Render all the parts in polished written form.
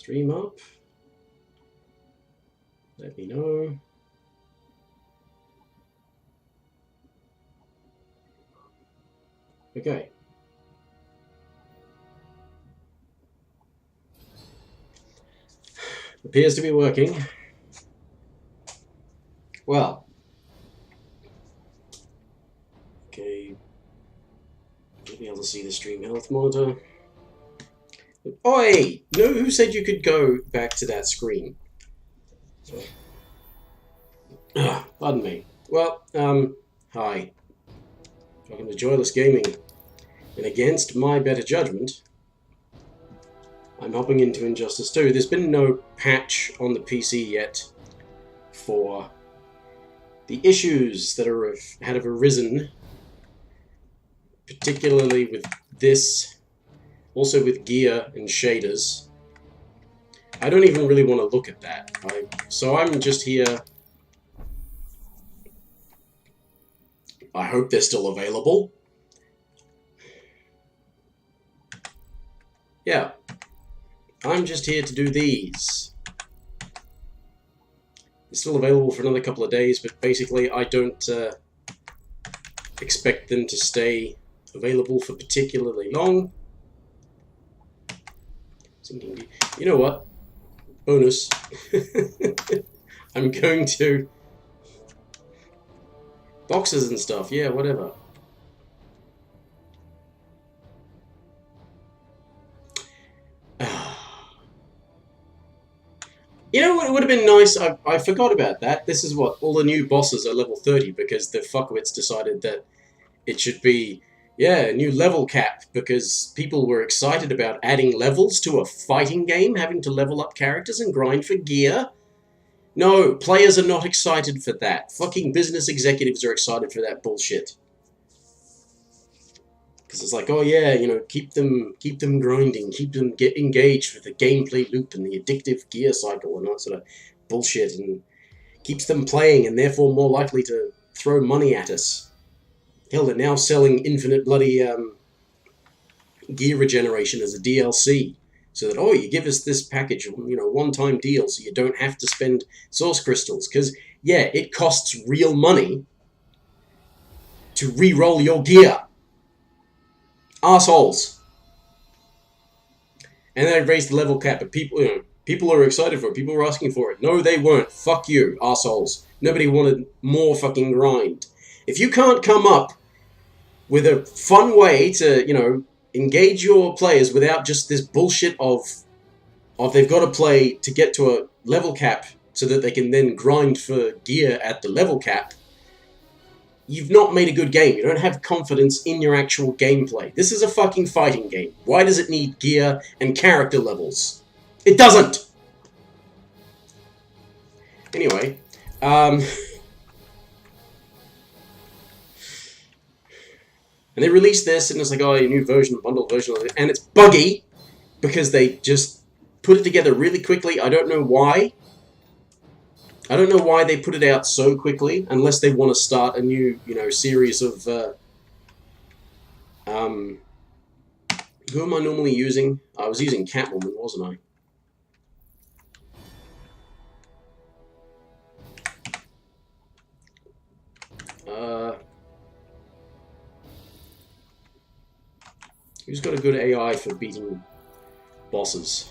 Stream up. Let me know. Okay. Appears to be working. Well. Okay. You'll be able to see the stream health monitor. Oi! No, who said you could go back to that screen? Pardon me. Well, hi. Welcome to Joyless Gaming. And against my better judgment, I'm hopping into Injustice 2. There's been no patch on the PC yet for the issues that have arisen, particularly with this, also with gear and shaders. I don't even really want to look at that. So I'm just here. I hope they're still available. Yeah. I'm just here to do these. They're still available for another couple of days, but basically I don't expect them to stay available for particularly long. You know what? Bonus. I'm going to... Boxes and stuff, yeah, whatever. You know what, it would have been nice, I forgot about that. This is what, all the new bosses are level 30 because the fuckwits decided that it should be, yeah, a new level cap because people were excited about adding levels to a fighting game, having to level up characters and grind for gear. No, players are not excited for that. Fucking business executives are excited for that bullshit. Because it's like, oh yeah, you know, keep them grinding, keep them get engaged with the gameplay loop and the addictive gear cycle and that sort of bullshit, and keeps them playing and therefore more likely to throw money at us. Hell, they're now selling infinite bloody gear regeneration as a DLC. So that, oh, you give us this package, you know, one-time deal, so you don't have to spend source crystals. Because, yeah, it costs real money to re-roll your gear. Arseholes. And then I raised the level cap, but people, you know, people are excited for it. People were asking for it. No, they weren't. Fuck you, arseholes. Nobody wanted more fucking grind. If you can't come up with a fun way to, you know, engage your players without just this bullshit of they've got to play to get to a level cap so that they can then grind for gear at the level cap, you've not made a good game. You don't have confidence in your actual gameplay. This is a fucking fighting game. Why does it need gear and character levels? It doesn't! Anyway, and they released this, and it's like, oh, a new version, bundle version of it, and it's buggy, because they just put it together really quickly. I don't know why. I don't know why they put it out so quickly, unless they want to start a new, you know, series of, who am I normally using? I was using Catwoman, wasn't I? Who's got a good AI for beating bosses?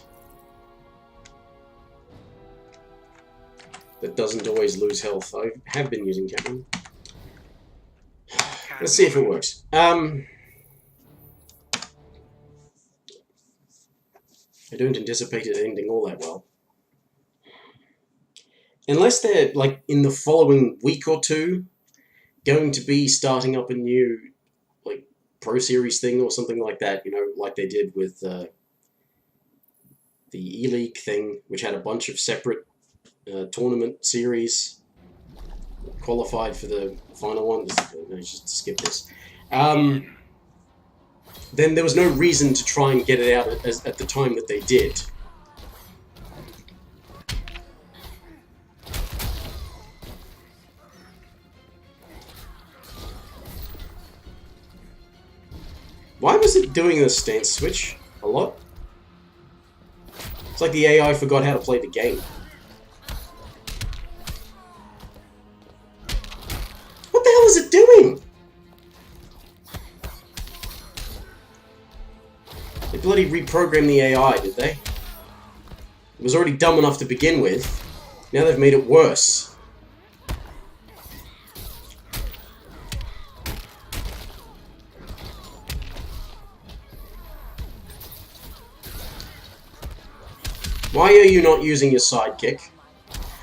That doesn't always lose health. I have been using Catwoman. Let's see if it works. I don't anticipate it ending all that well. Unless they're, like, in the following week or two, going to be starting up a new, like, Pro Series thing or something like that, you know, like they did with the E-League thing, which had a bunch of separate tournament series, qualified for the final one. Just skip this. Then there was no reason to try and get it out at the time that they did. Why was it doing the stance switch a lot? It's like the AI forgot how to play the game. What the hell is it doing? They bloody reprogrammed the AI, did they? It was already dumb enough to begin with. Now they've made it worse. Why are you not using your sidekick?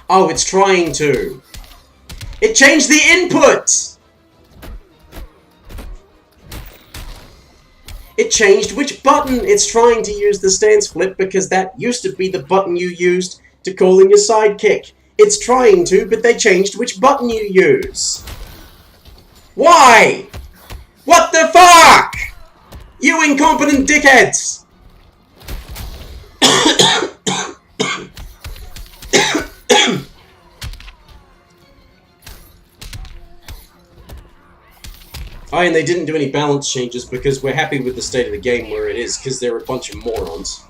Oh, it's trying to. It changed the input! It changed which button it's trying to use the stance flip because that used to be the button you used to call in your sidekick. It's trying to, but they changed which button you use. Why? What the fuck? You incompetent dickheads! Oh, and they didn't do any balance changes because we're happy with the state of the game where it is, because they're a bunch of morons.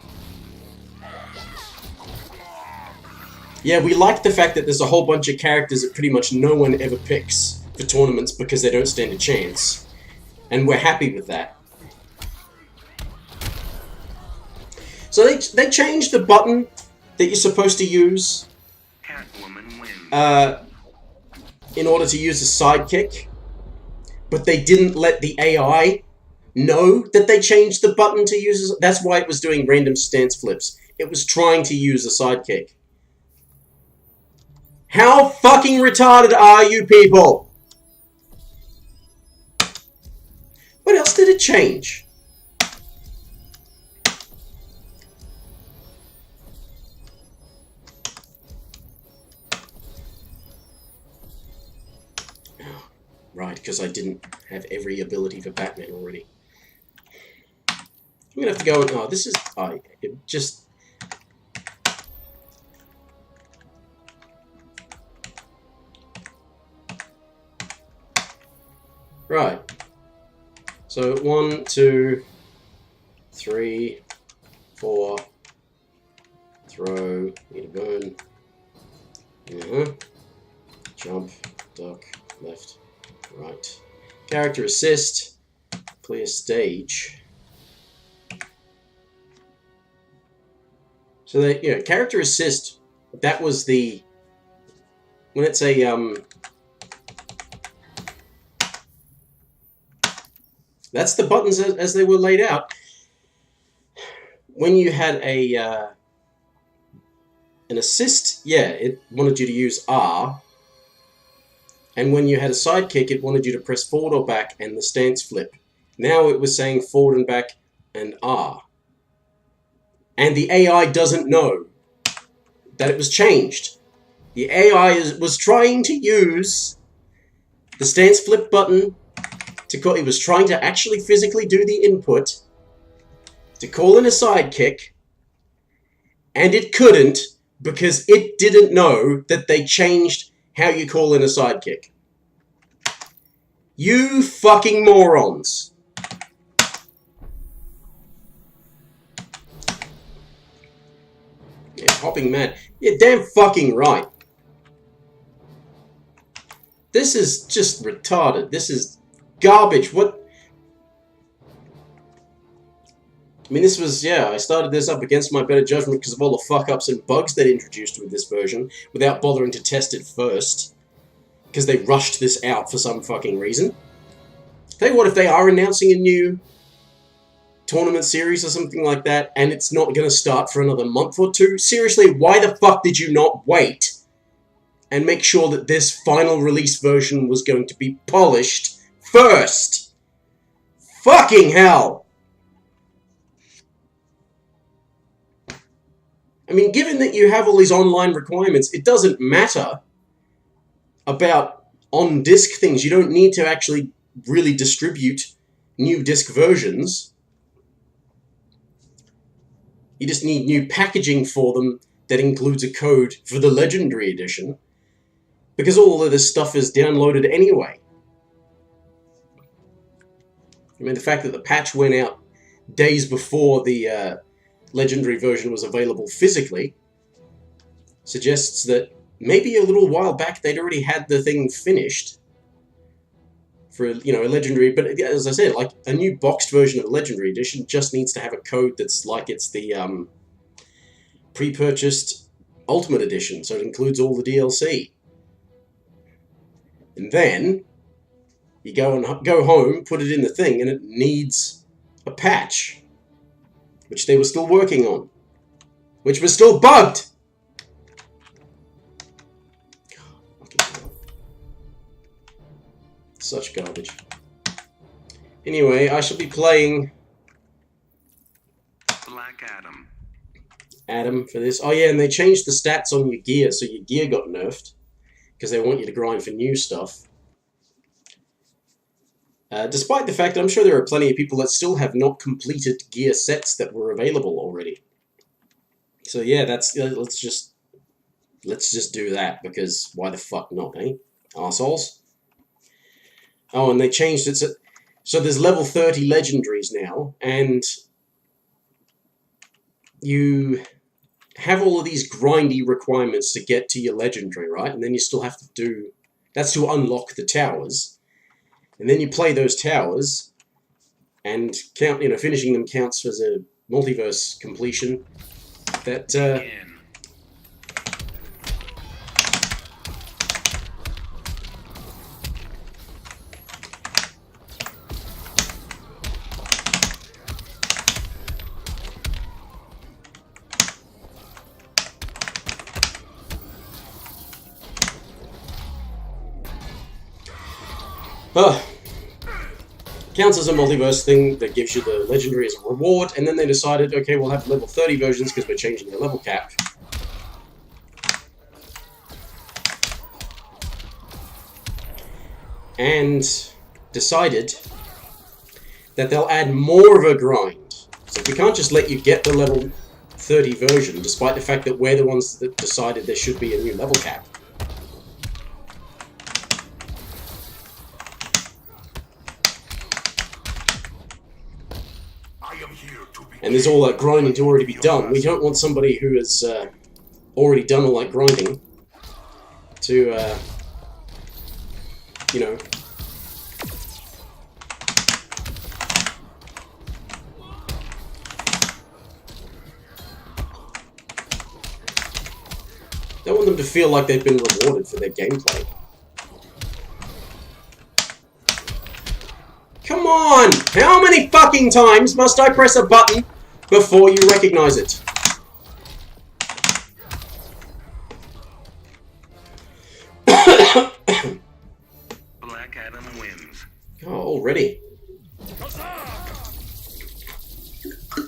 Yeah, we like the fact that there's a whole bunch of characters that pretty much no one ever picks for tournaments because they don't stand a chance. And we're happy with that. So they changed the button that you're supposed to use in order to use a sidekick. But they didn't let the AI know that they changed the button to use. That's why it was doing random stance flips. It was trying to use a sidekick. How fucking retarded are you people? What else did it change? Right, because I didn't have every ability for Batman already. I'm gonna have to go and... Oh, this is... it just... Right. So, 1, 2, 3, 4... Throw... Need a burn... Jump... Duck... Left... Right. Character assist. Clear stage. So that, you know, character assist, that was the, when it's a, that's the buttons as they were laid out. When you had a, an assist, yeah, it wanted you to use R. And when you had a sidekick, it wanted you to press forward or back and the stance flip. Now it was saying forward and back and R. And the AI doesn't know that it was changed. The AI was trying to use the stance flip button to call. It was trying to actually physically do the input to call in a sidekick, and it couldn't because it didn't know that they changed how you call in a sidekick. You fucking morons. Yeah, hopping mad. You're damn fucking right. This is just retarded. This is garbage. What? I mean, this was, yeah, I started this up against my better judgment because of all the fuck-ups and bugs they introduced with this version without bothering to test it first. Because they rushed this out for some fucking reason. Tell you what, if they are announcing a new tournament series or something like that, and it's not going to start for another month or two, seriously, why the fuck did you not wait and make sure that this final release version was going to be polished first? Fucking hell! I mean, given that you have all these online requirements, it doesn't matter about on-disc things. You don't need to actually really distribute new disc versions. You just need new packaging for them that includes a code for the Legendary Edition, because all of this stuff is downloaded anyway. I mean, the fact that the patch went out days before the legendary version was available physically suggests that maybe a little while back they'd already had the thing finished for, you know, a legendary. But as I said, like a new boxed version of a legendary edition just needs to have a code that's like it's the pre-purchased Ultimate Edition, so it includes all the DLC. And then you go home, put it in the thing, and it needs a patch, which they were still working on, which was still bugged. Such garbage. Anyway, I shall be playing Black Adam. Adam for this. Oh yeah, and they changed the stats on your gear, so your gear got nerfed because they want you to grind for new stuff. Despite the fact that I'm sure there are plenty of people that still have not completed gear sets that were available already. So yeah, that's let's just do that, because why the fuck not, eh? Arseholes. Oh, and they changed it so there's level 30 legendaries now, and you have all of these grindy requirements to get to your legendary, right? And then you still have to do... That's to unlock the towers. And then you play those towers, and count, you know, finishing them counts as a multiverse completion. That, counts as a multiverse thing that gives you the legendary as a reward, and then they decided, okay, we'll have level 30 versions because we're changing the level cap. And decided that they'll add more of a grind. So we can't just let you get the level 30 version, despite the fact that we're the ones that decided there should be a new level cap. And there's all that grinding to already be done. We don't want somebody who has already done all that grinding to, you know... Don't want them to feel like they've been rewarded for their gameplay. Come on! How many fucking times must I press a button before you recognize it? Black Adam wins. Oh, already.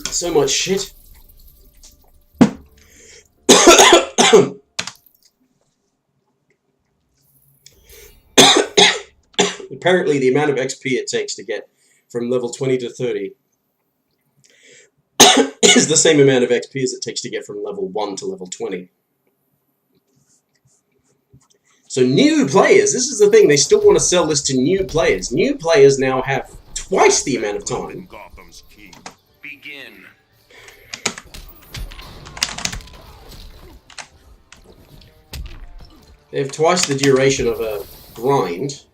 So much shit. Apparently, the amount of XP it takes to get from level 20 to 30 is the same amount of XP as it takes to get from level 1 to level 20. So new players, this is the thing, they still want to sell this to new players. New players now have twice the amount of time. Gotham's king. Begin. They have twice the duration of a grind.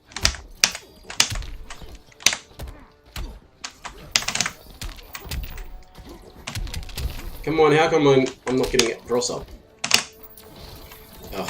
Come on, how come I'm not getting it cross up? Ugh.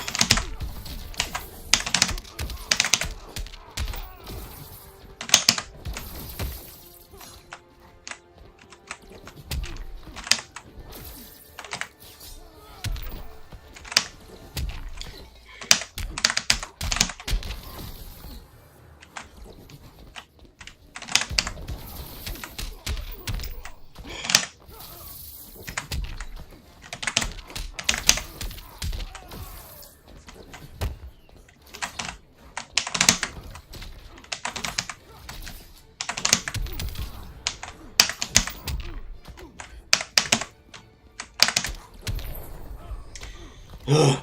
Ugh.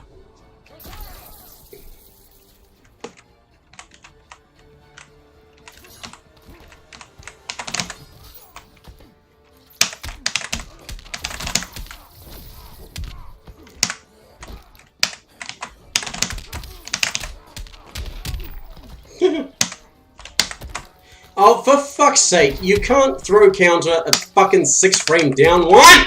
Oh, for fuck's sake, you can't throw counter a fucking 6 frame down one!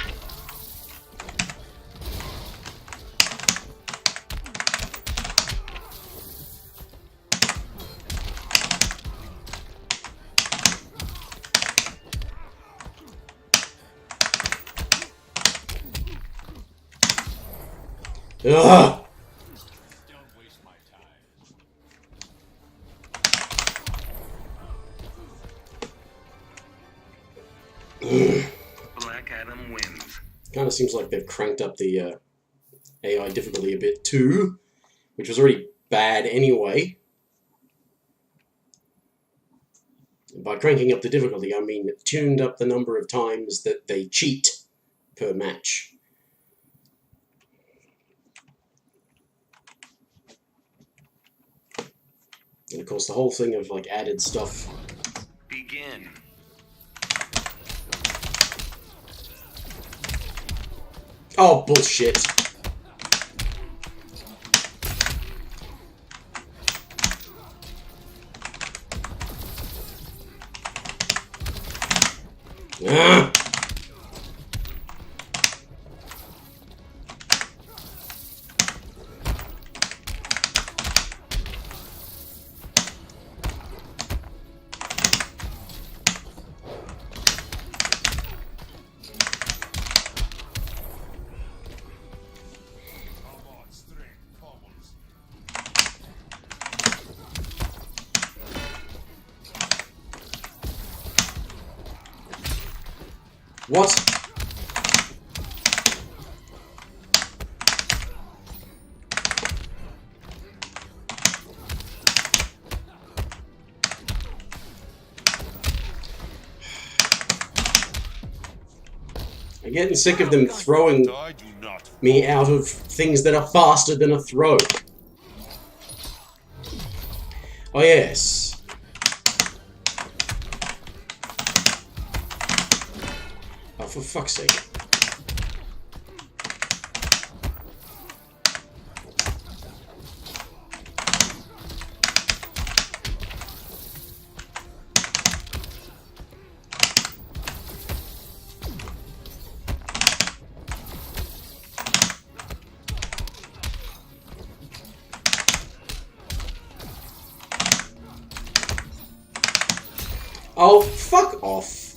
Ugh! Don't waste my time. Black Adam wins. Kind of seems like they've cranked up the AI difficulty a bit too, which was already bad anyway. By cranking up the difficulty, I mean tuned up the number of times that they cheat per match. And of course, the whole thing of like added stuff. Begin. Oh, bullshit. Ah. What? I'm getting sick of them throwing me out of things that are faster than a throw. Oh yes. Oh, for fuck's sake. Oh, fuck off.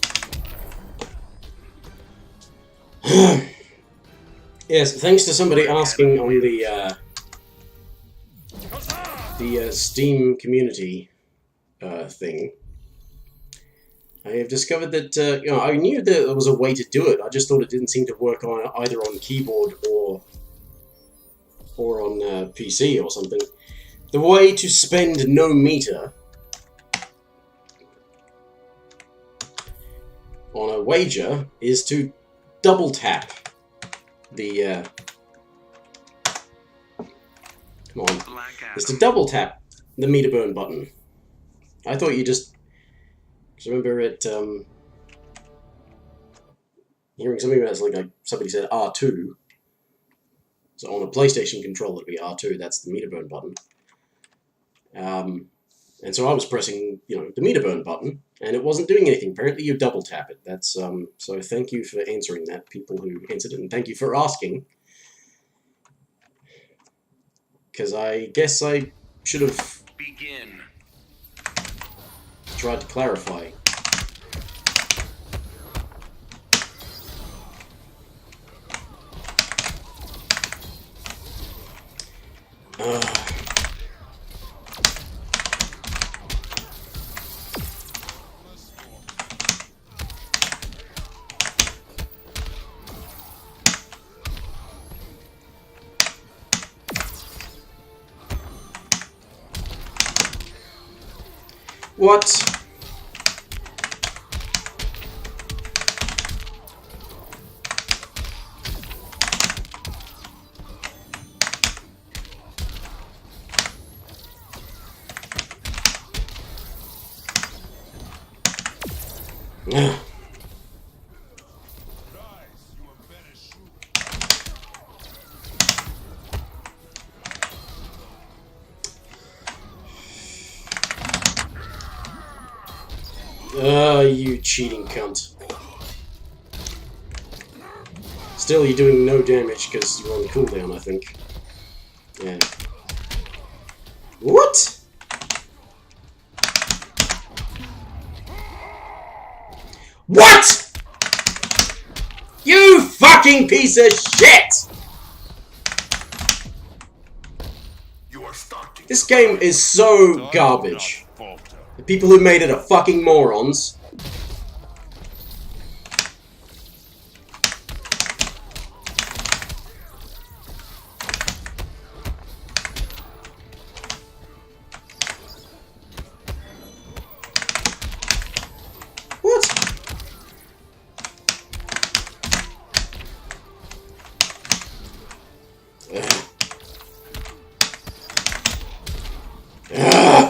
Yes, thanks to somebody asking on the Steam community thing, I have discovered that you know, I knew that there was a way to do it. I just thought it didn't seem to work on either on keyboard or on PC or something. The way to spend no meter on a wager is to double tap the come on, is to double tap the meter burn button. I thought you just, cause I remember it hearing something that's like somebody said R2. So on a PlayStation controller it'd be R2. That's the meter burn button. And so I was pressing, you know, the meter burn button, and it wasn't doing anything. Apparently, you double tap it. That's so. Thank you for answering that, people who answered it, and thank you for asking. Because I guess I should have tried to clarify. What? You cheating cunt. Still, you're doing no damage because you're on cooldown, I think. Yeah. What? What? You fucking piece of shit! You are starting. This game is so garbage. The people who made it are fucking morons. What? Ugh. Ugh.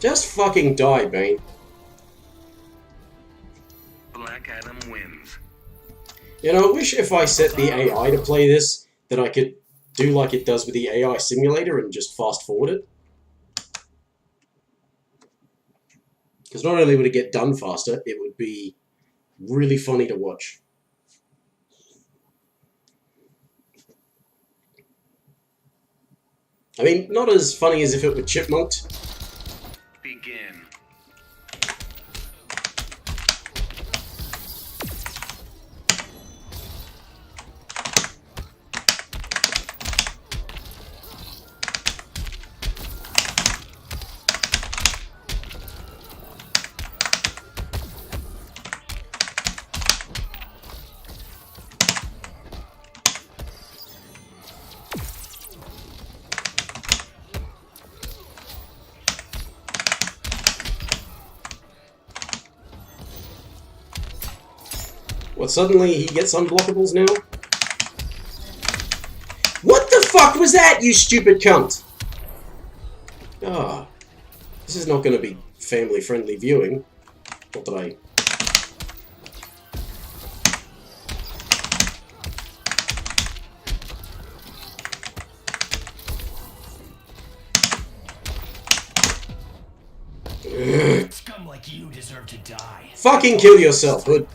Just fucking die, Bane. Black Adam wins. You know, I wish if I set the AI to play this, that I could do like it does with the AI simulator and just fast forward it. Because not only would it get done faster, it would be really funny to watch. I mean, not as funny as if it were chipmunked. Begin. What, suddenly he gets unblockables now? What the fuck was that, you stupid cunt? Ah, this is not going to be family-friendly viewing. Not that I... Scum like you deserve to die. Fucking kill yourself, Hood.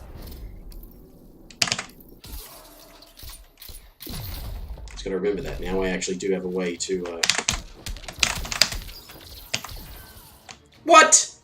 Just gotta remember that. Now I actually do have a way to, What?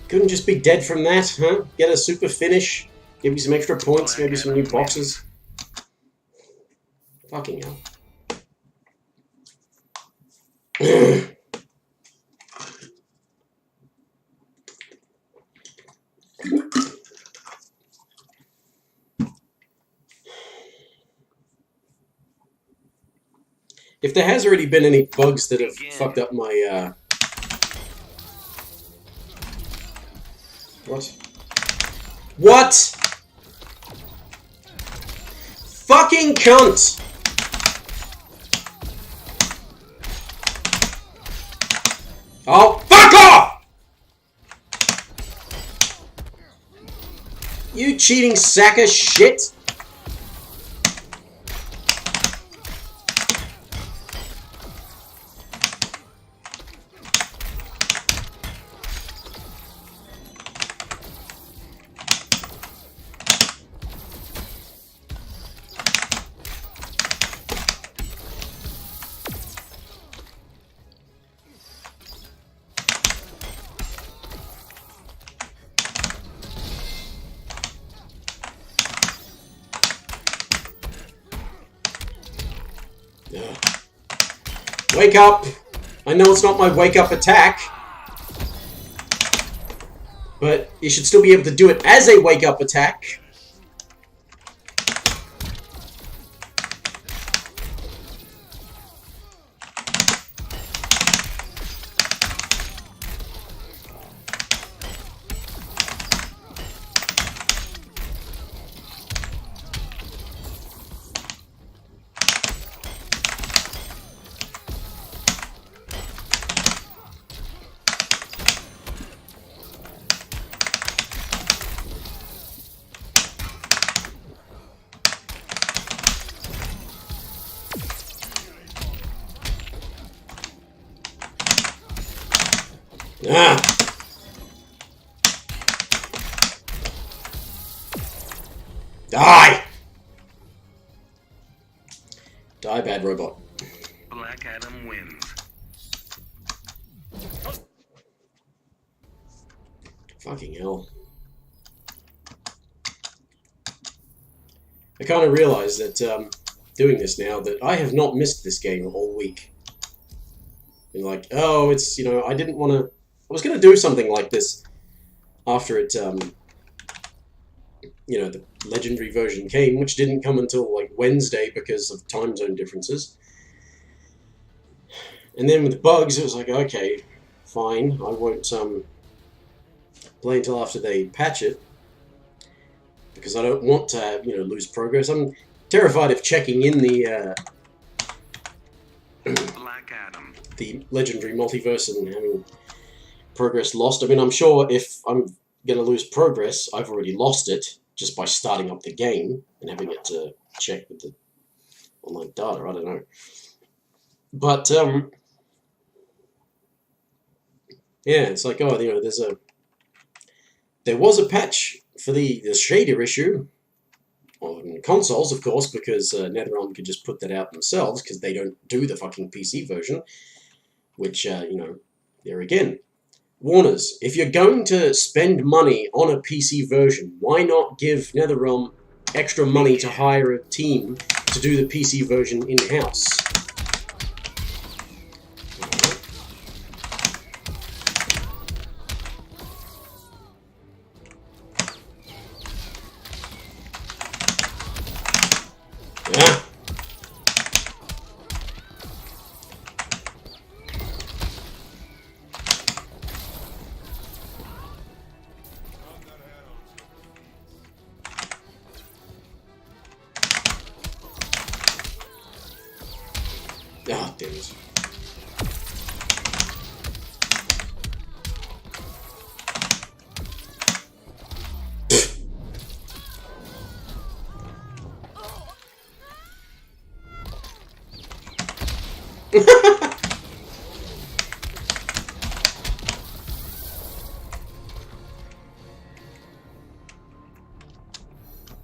Couldn't just be dead from that, huh? Get a super finish, give you some extra points, maybe some new boxes. Fucking hell. If there has already been any bugs that have fucked up my, What? What? Fucking cunt! Oh, fuck off! You cheating sack of shit! Ugh. Wake up! I know it's not my wake up attack, but you should still be able to do it as a wake up attack. Ah! Die! Die, bad robot. Black Adam wins. Fucking hell. I kind of realize that, doing this now, that I have not missed this game all week. And like, oh, it's, you know, I didn't want to... I was going to do something like this after it, you know, the legendary version came, which didn't come until, like, Wednesday because of time zone differences. And then with the bugs, it was like, okay, fine, I won't, play until after they patch it. Because I don't want to, you know, lose progress. I'm terrified of checking in the, Black Adam. the legendary multiverse and having progress lost. I mean, I'm sure if I'm going to lose progress, I've already lost it just by starting up the game and having it to check with the online data. I don't know. But, yeah, it's like, oh, you know, there was a patch for the shader issue on consoles, of course, because NetherRealm could just put that out themselves because they don't do the fucking PC version, which, you know, there again. Warners, if you're going to spend money on a PC version, why not give NetherRealm extra money to hire a team to do the PC version in-house? Yeah. Ah, damn it.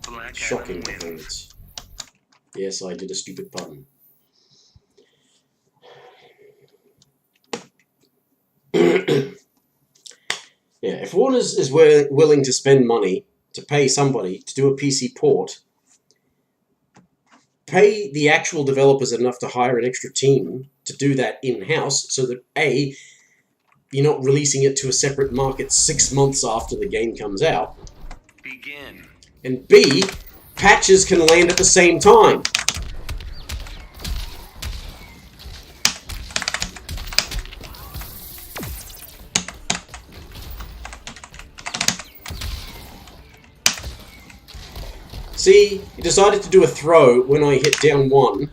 Black Shocking Adam wins. performance. Yes, I did a stupid pun. Yeah, if Warner's is willing to spend money to pay somebody to do a PC port, pay the actual developers enough to hire an extra team to do that in-house so that A, you're not releasing it to a separate market 6 months after the game comes out, Begin. and B, patches can land at the same time. See, he decided to do a throw when I hit down one.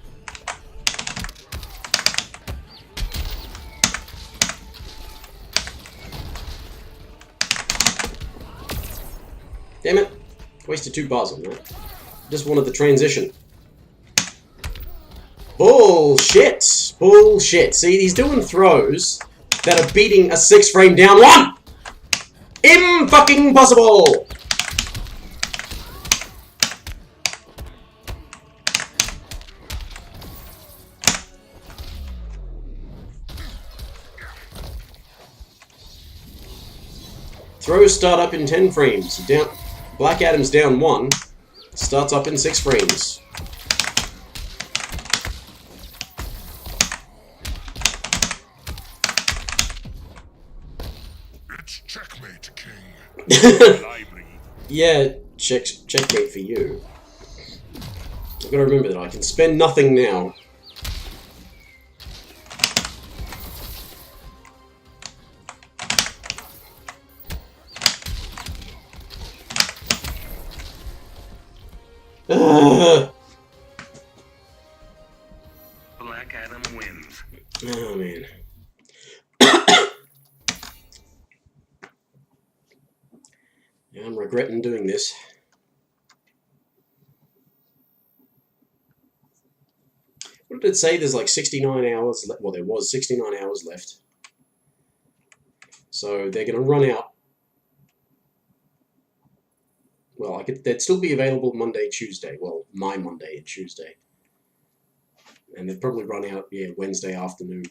Damn it. Wasted 2 bars on that. Just wanted the transition. Bullshit! Bullshit. See, he's doing throws that are beating a 6-frame down one! Imfucking-possible! Throws start up in 10 frames. Down, Black Adam's down 1. Starts up in 6 frames. Yeah, checkmate for you. I've got to remember that I can spend nothing now. Black Adam wins. Oh man. Yeah, I'm regretting doing this. What did it say? There's like 69 hours left. Well, there was 69 hours left. So they're going to run out. Well, they'd still be available Monday, Tuesday. Well, my Monday and Tuesday. And they'd probably run out, yeah, Wednesday afternoon.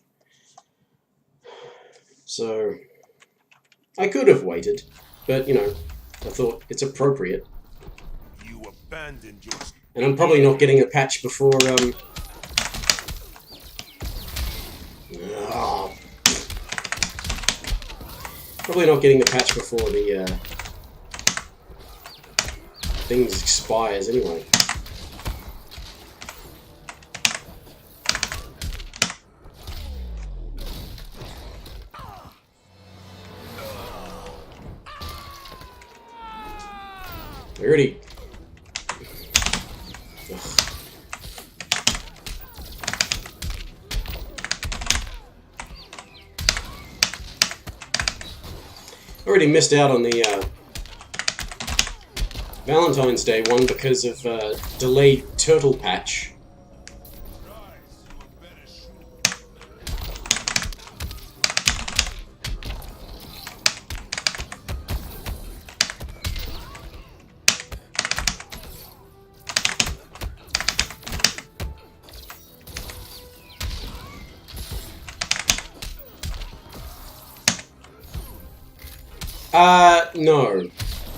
So I could have waited, but, you know, I thought it's appropriate. You abandoned your... And I'm probably not getting a patch before, oh. Probably not getting a patch before the, things expires anyway. Already. Already missed out on the Valentine's Day one because of delayed turtle patch. No.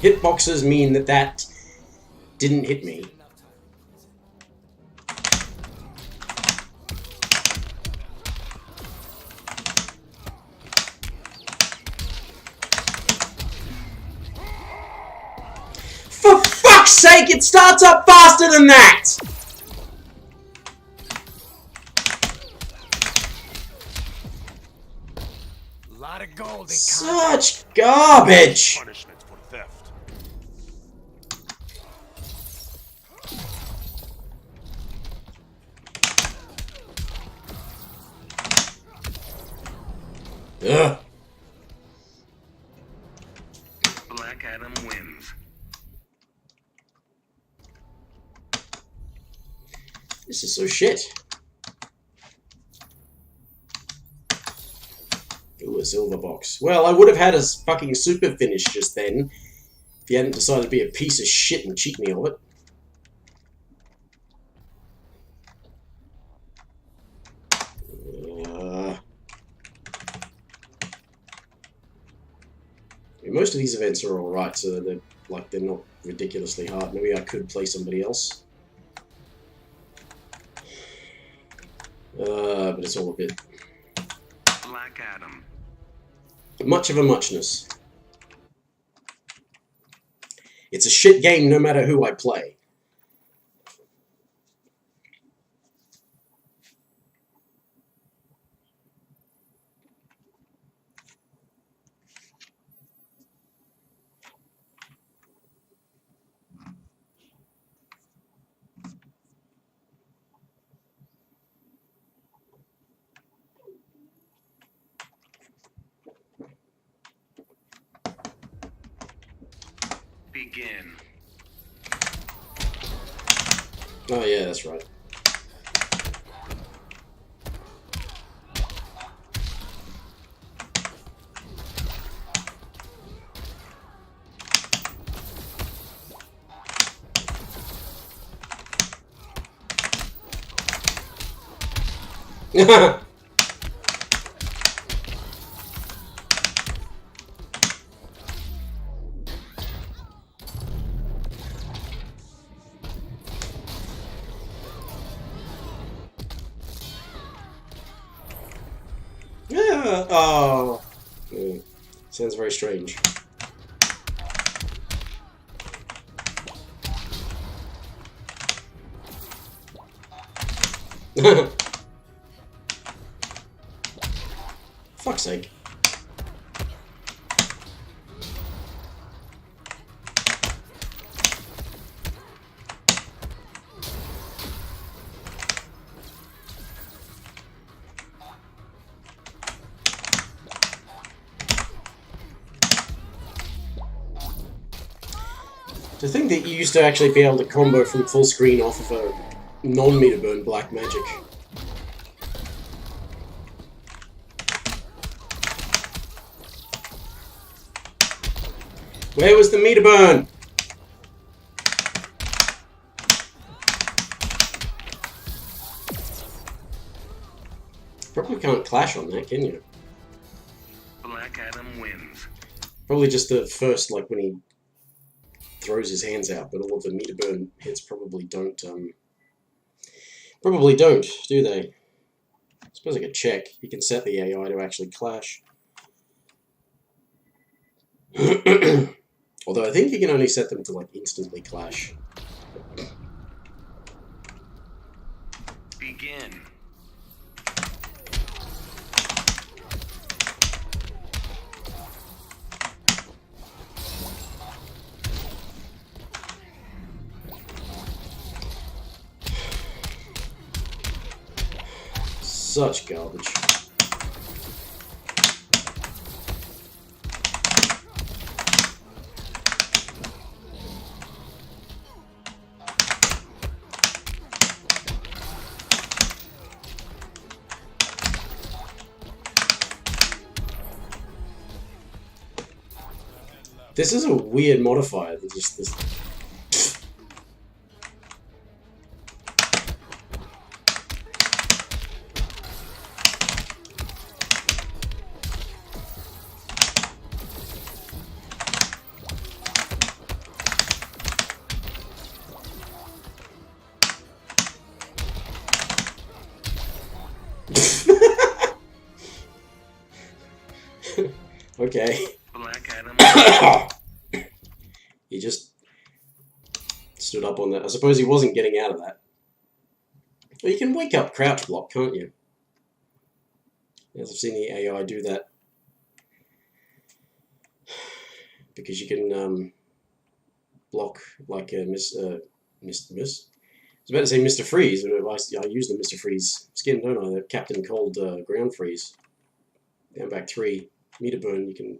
Hitboxes mean that didn't hit me. For fuck's sake, it starts up faster than that! Lot of gold. Such garbage! Punishment for theft. Ugh. Black Adam wins. This is so shit. Ooh, a silver box. Well, I would have had a fucking super finish just then if you hadn't decided to be a piece of shit and cheat me of it. I mean, most of these events are alright, so they're not ridiculously hard. Maybe I could play somebody else. But it's all a bit Black Adam. much of a muchness. It's a shit game no matter who I play. Begin. Oh yeah, that's right. Yeah. Oh. Sounds very strange. Fuck's sake. To think that you used to actually be able to combo from full screen off of a non-meter burn black magic. Where was the meter burn? Probably can't clash on that, can you? Black Adam wins. Probably just the first, like when he throws his hands out, but all of the meter burn hits probably don't, do they? I suppose I could check. You can set the AI to actually clash. Although I think you can only set them to, like, instantly clash. Begin. Such garbage. This is a weird modifier. Just this. Okay. Black Adam. He just stood up on that. I suppose he wasn't getting out of that. Well, you can wake up crouch block, can't you? Yes, I've seen the AI do that. Because you can block like a Miss. I was about to say Mr. Freeze, but I use the Mr. Freeze skin, don't I? The Captain Cold Ground Freeze. Down back 3 meter burn. You can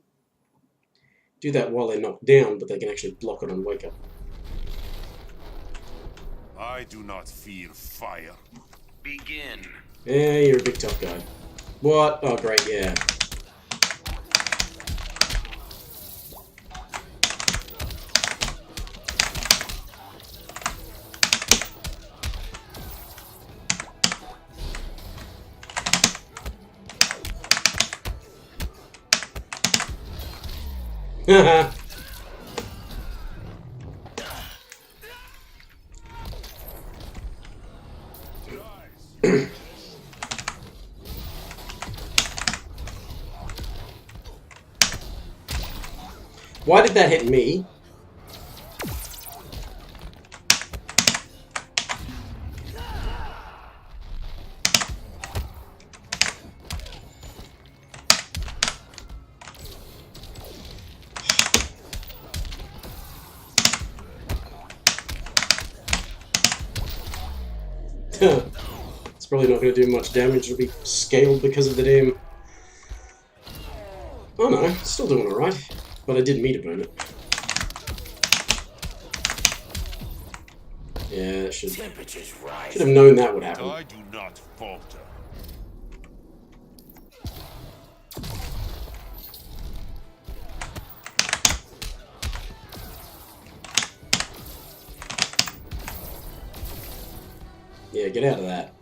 do that while they're knocked down, but they can actually block it on wake up. I do not fear fire. Begin. Yeah, you're a big tough guy. What? Oh, great, yeah. Haha. Why did that hit me? It's probably not going to do much damage. It'll be scaled because of the damn... Oh no, still doing alright. But I did meter burn it. Yeah, that should have known that would happen. I do not falter. Yeah, get out of that.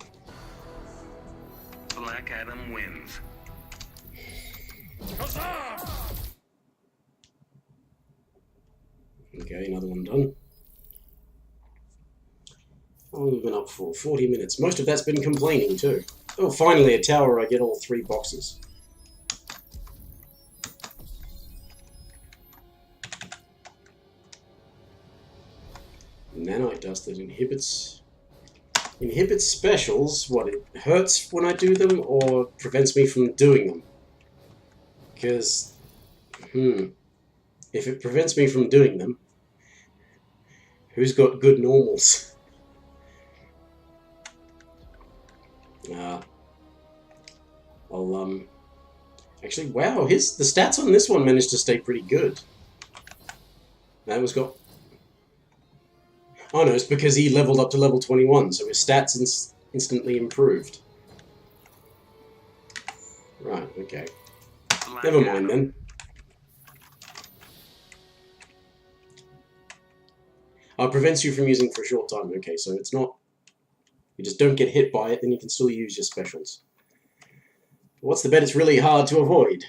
Black Adam wins. Okay, another one done. How long have we been up for? 40 minutes. Most of that's been complaining too. Oh, finally a tower I get all 3 boxes. Nanite dust that inhibits Inhibits specials. What, it hurts when I do them, or prevents me from doing them? Because, if it prevents me from doing them, who's got good normals? I'll, actually, wow, the stats on this one managed to stay pretty good. That was got... Oh no, it's because he leveled up to level 21, so his stats instantly improved. Right, okay. Never mind then. Prevents you from using for a short time. Okay, so it's not... You just don't get hit by it, then you can still use your specials. What's the bet it's really hard to avoid?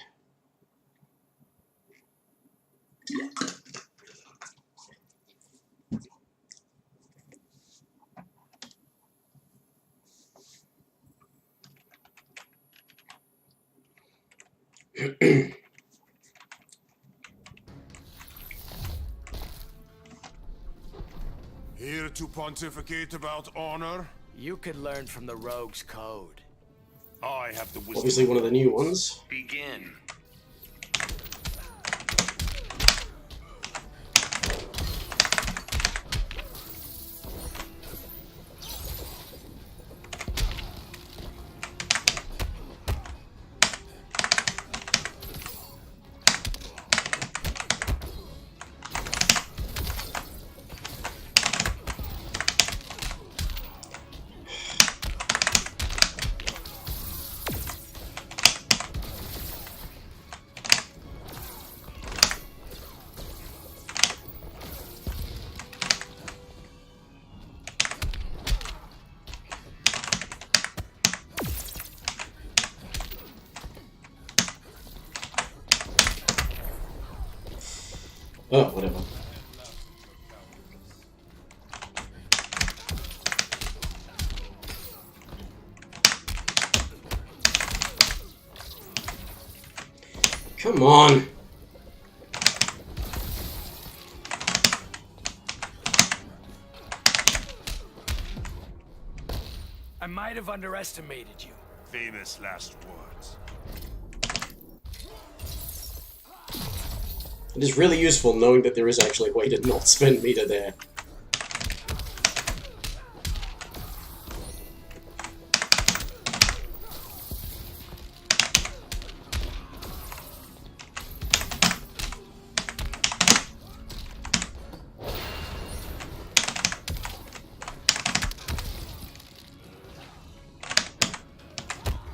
Here to pontificate about honor? You could learn from the rogue's code. I have the wisdom. Obviously one of the new ones. Begin. Oh, whatever. Come on. I might have underestimated you. Famous last words. It is really useful knowing that there is actually a way to not spend meter there.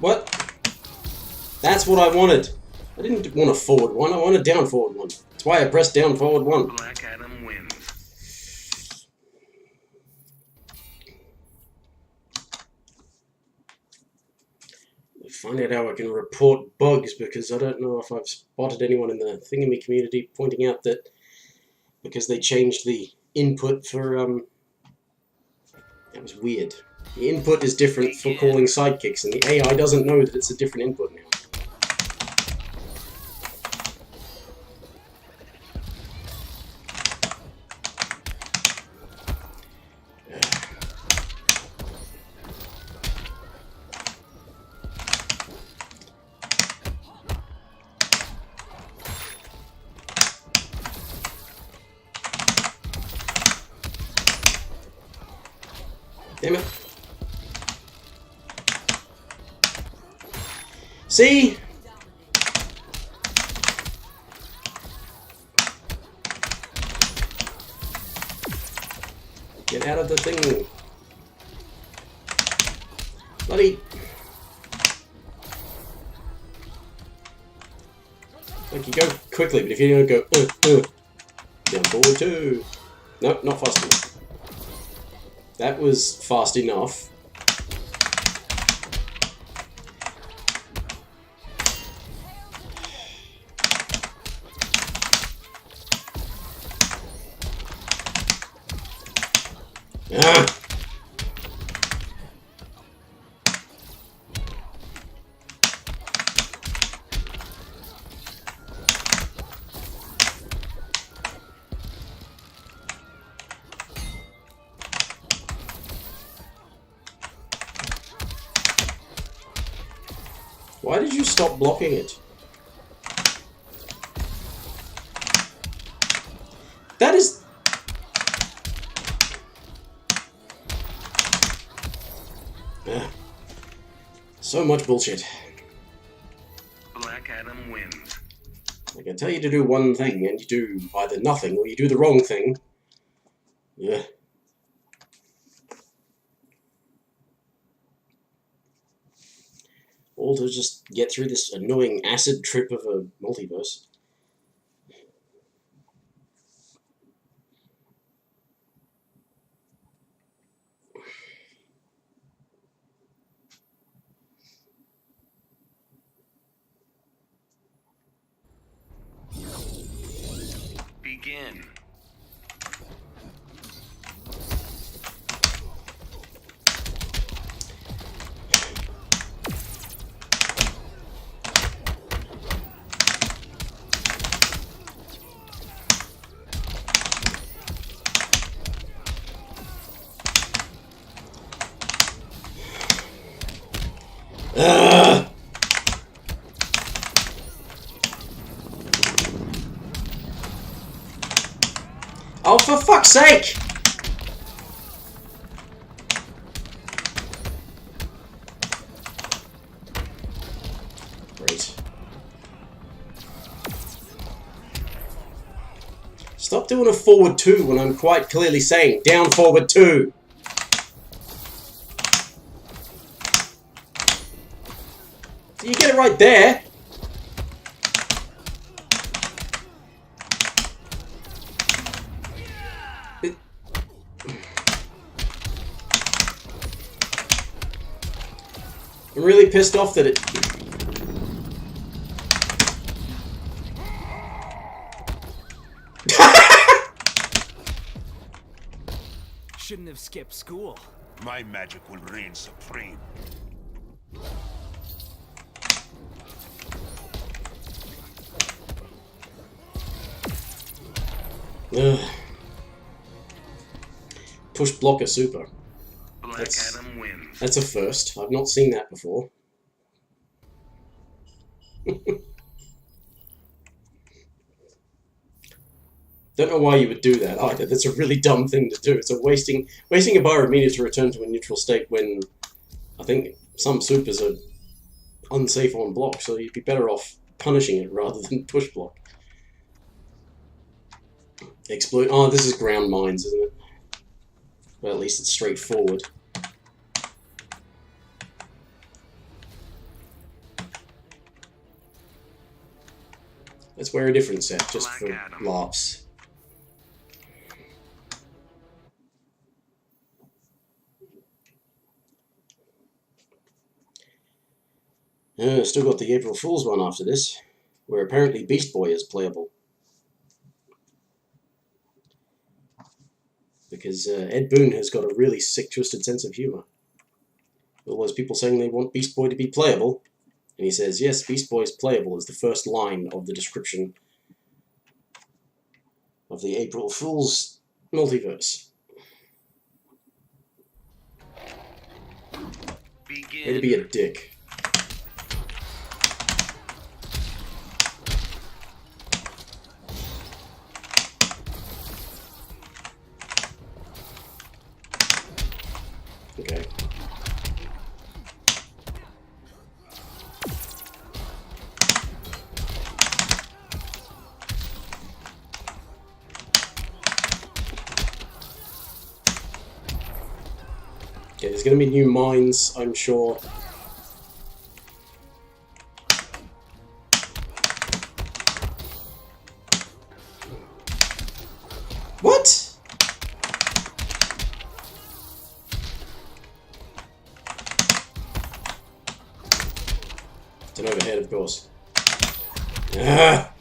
What? That's what I wanted. I didn't want a forward one, I want a down forward one. That's why I pressed down forward one. Black Adam wins. Find out how I can report bugs, because I don't know if I've spotted anyone in the Thingamy community pointing out that because they changed the input for, that was weird. The input is different for calling sidekicks, and the AI doesn't know that it's a different input now. Damn it. See? Get out of the thing. Bloody. Like, you go quickly, but if you don't go, down forward too. Nope, not fast enough. That was fast enough. Ah! Why did you stop blocking it? That is... Ugh. So much bullshit. Black Adam wins. I can tell you to do one thing, and you do either nothing, or you do the wrong thing. Yeah. All to just get through this annoying acid trip of a multiverse. Begin. Ugh. Oh, for fuck's sake! Great. Stop doing a forward 2 when I'm quite clearly saying down forward 2. You get it right there. I'm really pissed off that it... Shouldn't have skipped school. My magic will reign supreme. Ugh. Push blocker super. Black Adam wins. That's a first. I've not seen that before. Don't know why you would do that either. That's a really dumb thing to do. It's a wasting a bar of media to return to a neutral state when I think some supers are unsafe on block, so you'd be better off punishing it rather than push block. Exploit. Oh, this is ground mines, isn't it? Well, at least it's straightforward. Let's wear a different set, just Black for Adam. laughs. Still got the April Fool's one after this, where apparently Beast Boy is playable. Because Ed Boon has got a really sick, twisted sense of humour. All those people saying they want Beast Boy to be playable, and he says, yes, Beast Boy is playable, is the first line of the description of the April Fool's multiverse. Begin. Way to be a dick. Okay. Okay, there's going to be new mines, I'm sure. What? It's an overhead, of course. Ah!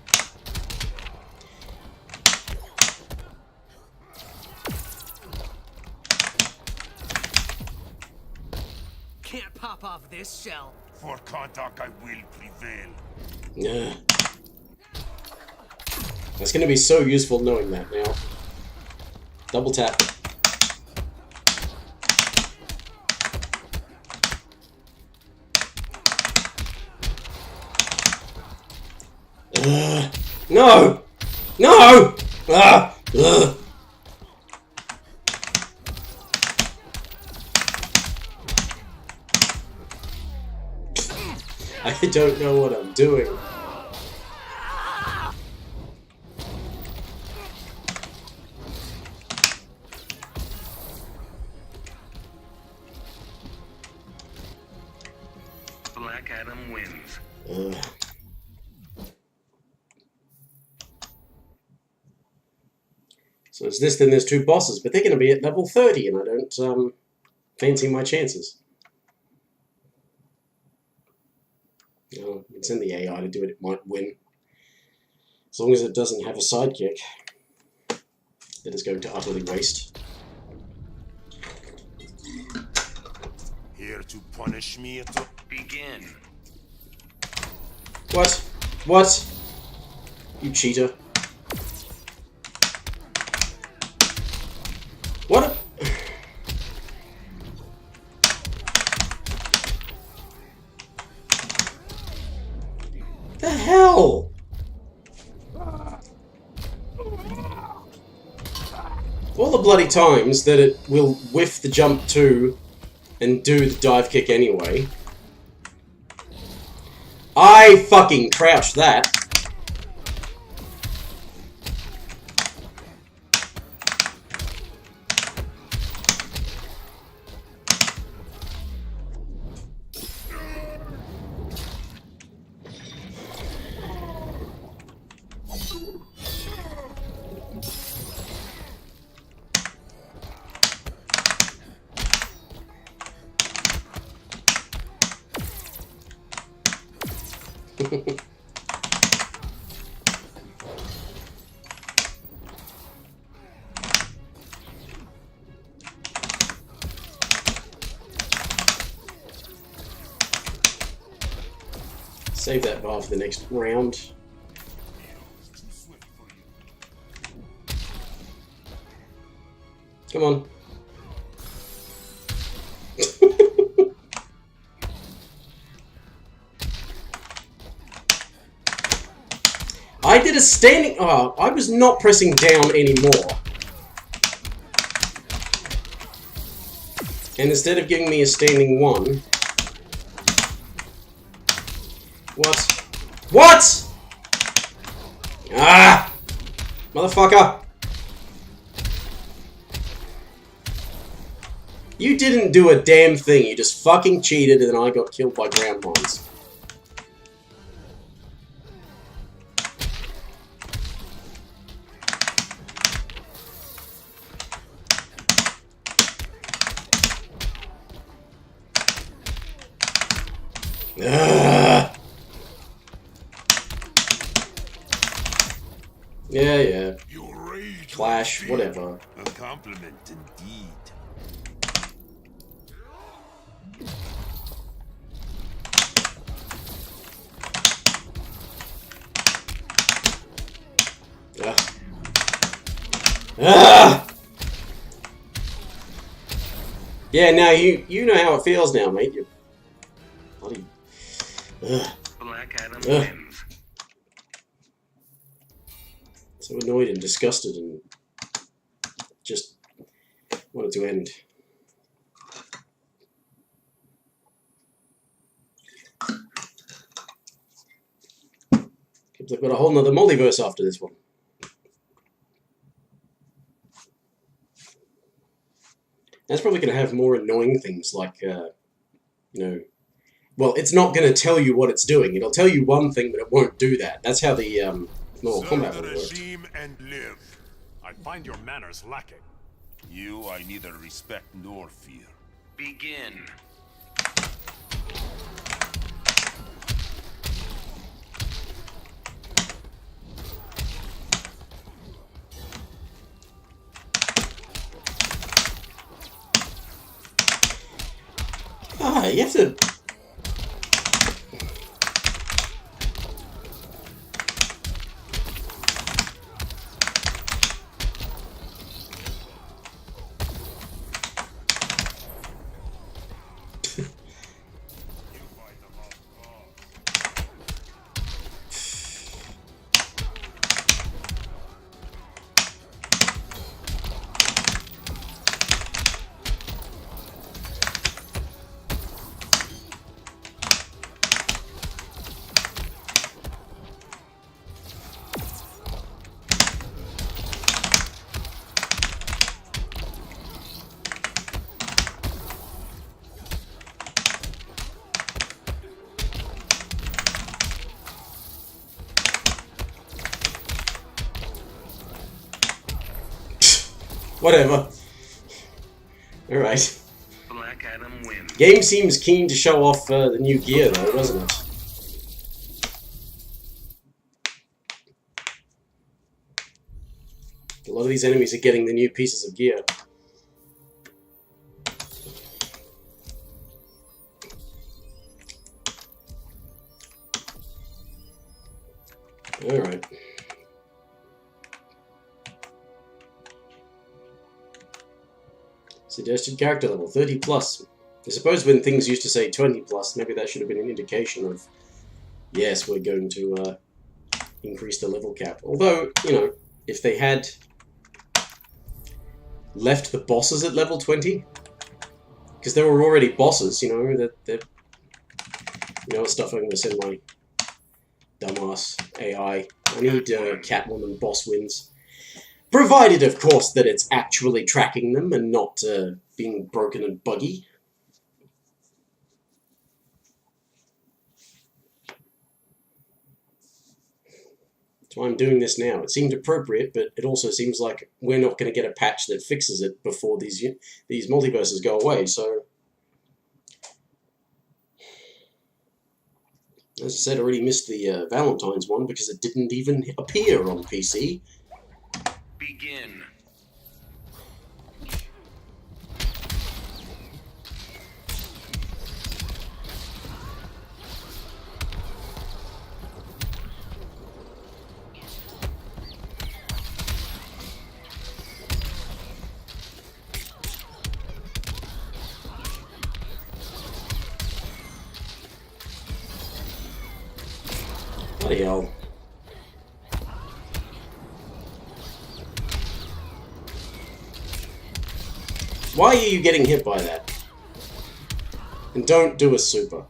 Can't pop off this shell. For Kontak I will prevail. Yeah. That's going to be so useful knowing that now. Double tap. No! No! Ah! Ugh. I don't know what I'm doing. Black Adam wins. Ugh. So it's this, then there's two bosses, but they're going to be at level 30, and I don't fancy my chances. No, it's in the AI to do it, it might win. As long as it doesn't have a sidekick that is going to utterly waste. Here to punish me? Begin. What? What? You cheater. What? The hell? All the bloody times that it will whiff the jump to and do the dive kick anyway. I fucking crouched that. Save that bar for the next round. Come on. I did a standing... Oh, I was not pressing down anymore. And instead of giving me a standing one... What? What?! Ah! Motherfucker! You didn't do a damn thing. You just fucking cheated and then I got killed by ground mines. Yeah, yeah. Clash, whatever. A compliment indeed. Ah! Yeah, now you know how it feels now, mate. You're bloody. Black Adam wins. So annoyed and disgusted and just want it to end. Because they've got a whole nother multiverse after this one. That's probably going to have more annoying things like, you know... Well, it's not going to tell you what it's doing. It'll tell you one thing, but it won't do that. That's how the Mortal Kombat will work. regime and live. I find your manners lacking. You I neither respect nor fear. Begin. Ah, you have to... Whatever. Alright. Black Adam wins. Game seems keen to show off the new gear, though, doesn't it? A lot of these enemies are getting the new pieces of gear. Alright. Suggested character level, 30 plus. I suppose when things used to say 20 plus, maybe that should have been an indication of, yes, we're going to increase the level cap. Although, you know, if they had left the bosses at level 20, because there were already bosses, you know, that you know what stuff I'm going to send my dumbass AI. I need Catwoman boss wins. Provided, of course, that it's actually tracking them and not being broken and buggy. That's why I'm doing this now. It seemed appropriate, but it also seems like we're not going to get a patch that fixes it before these multiverses go away, so... As I said, I already missed the Valentine's one because it didn't even appear on PC. Begin. Bloody hell. Why are you getting hit by that? And don't do a super.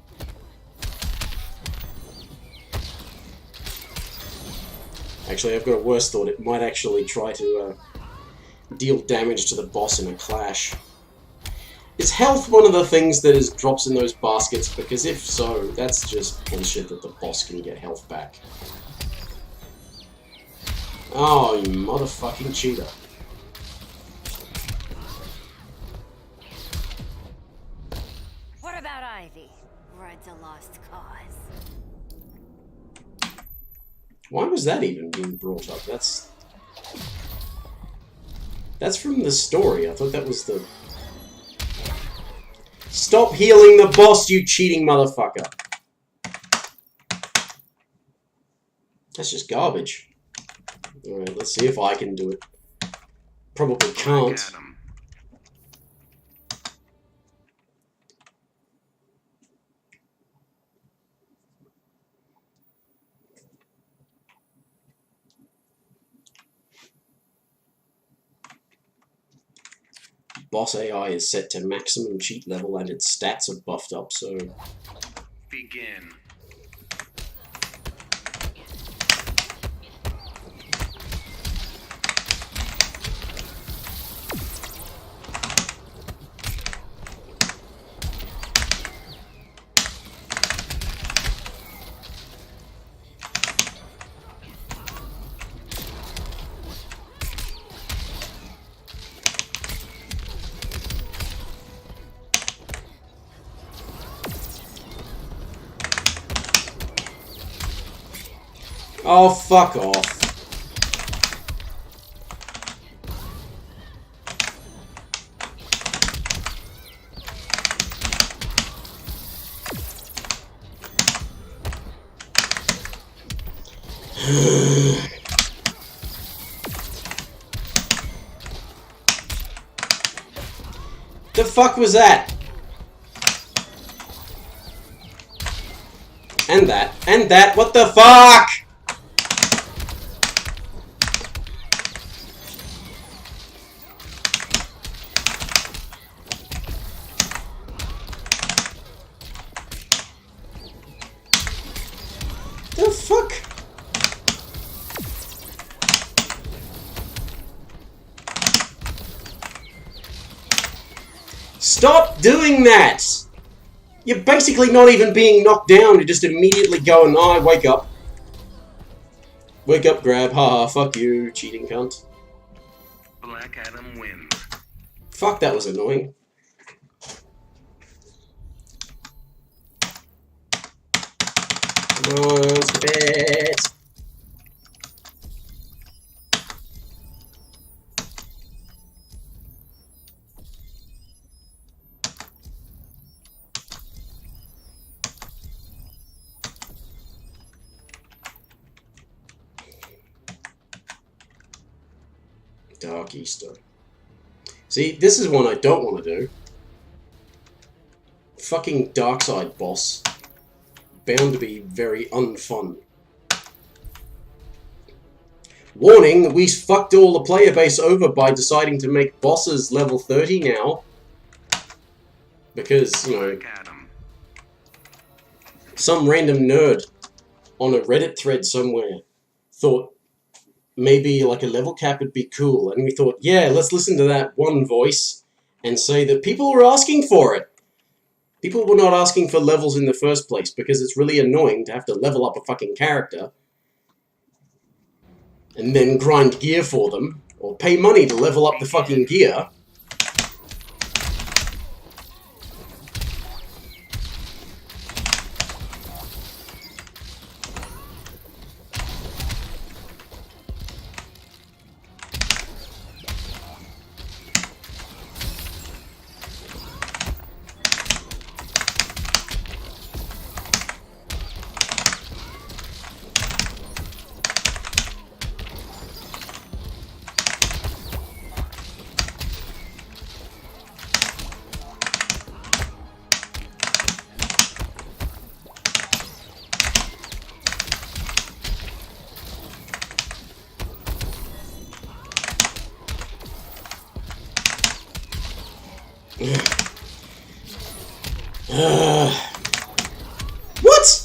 Actually, I've got a worse thought. It might actually try to deal damage to the boss in a clash. Is health one of the things that is drops in those baskets? Because if so, that's just bullshit that the boss can get health back. Oh, you motherfucking cheater. What about Ivy? Red's a lost cause. Why was that even being brought up? That's from the story. I thought that was the... Stop healing the boss, you cheating motherfucker. That's just garbage. Alright, let's see if I can do it. Probably can't. Boss AI is set to maximum cheat level and its stats are buffed up, so... Begin. Oh, fuck off. The fuck was that? And that, what the fuck? The fuck? Stop doing that! You're basically not even being knocked down, you're just immediately going, oh, wake up. Wake up, grab, haha, fuck you, cheating cunt. Black Adam wins. Fuck, that was annoying. Come on, skip it. Dark Easter. See, this is one I don't want to do. Fucking Darkseid boss. Bound to be very unfun. Warning, we fucked all the player base over by deciding to make bosses level 30 now. Because, you know, Black Adam. some random nerd on a Reddit thread somewhere thought maybe like a level cap would be cool, and we thought, yeah, let's listen to that one voice and say that people were asking for it. People were not asking for levels in the first place because it's really annoying to have to level up a fucking character and then grind gear for them, or pay money to level up the fucking gear. What?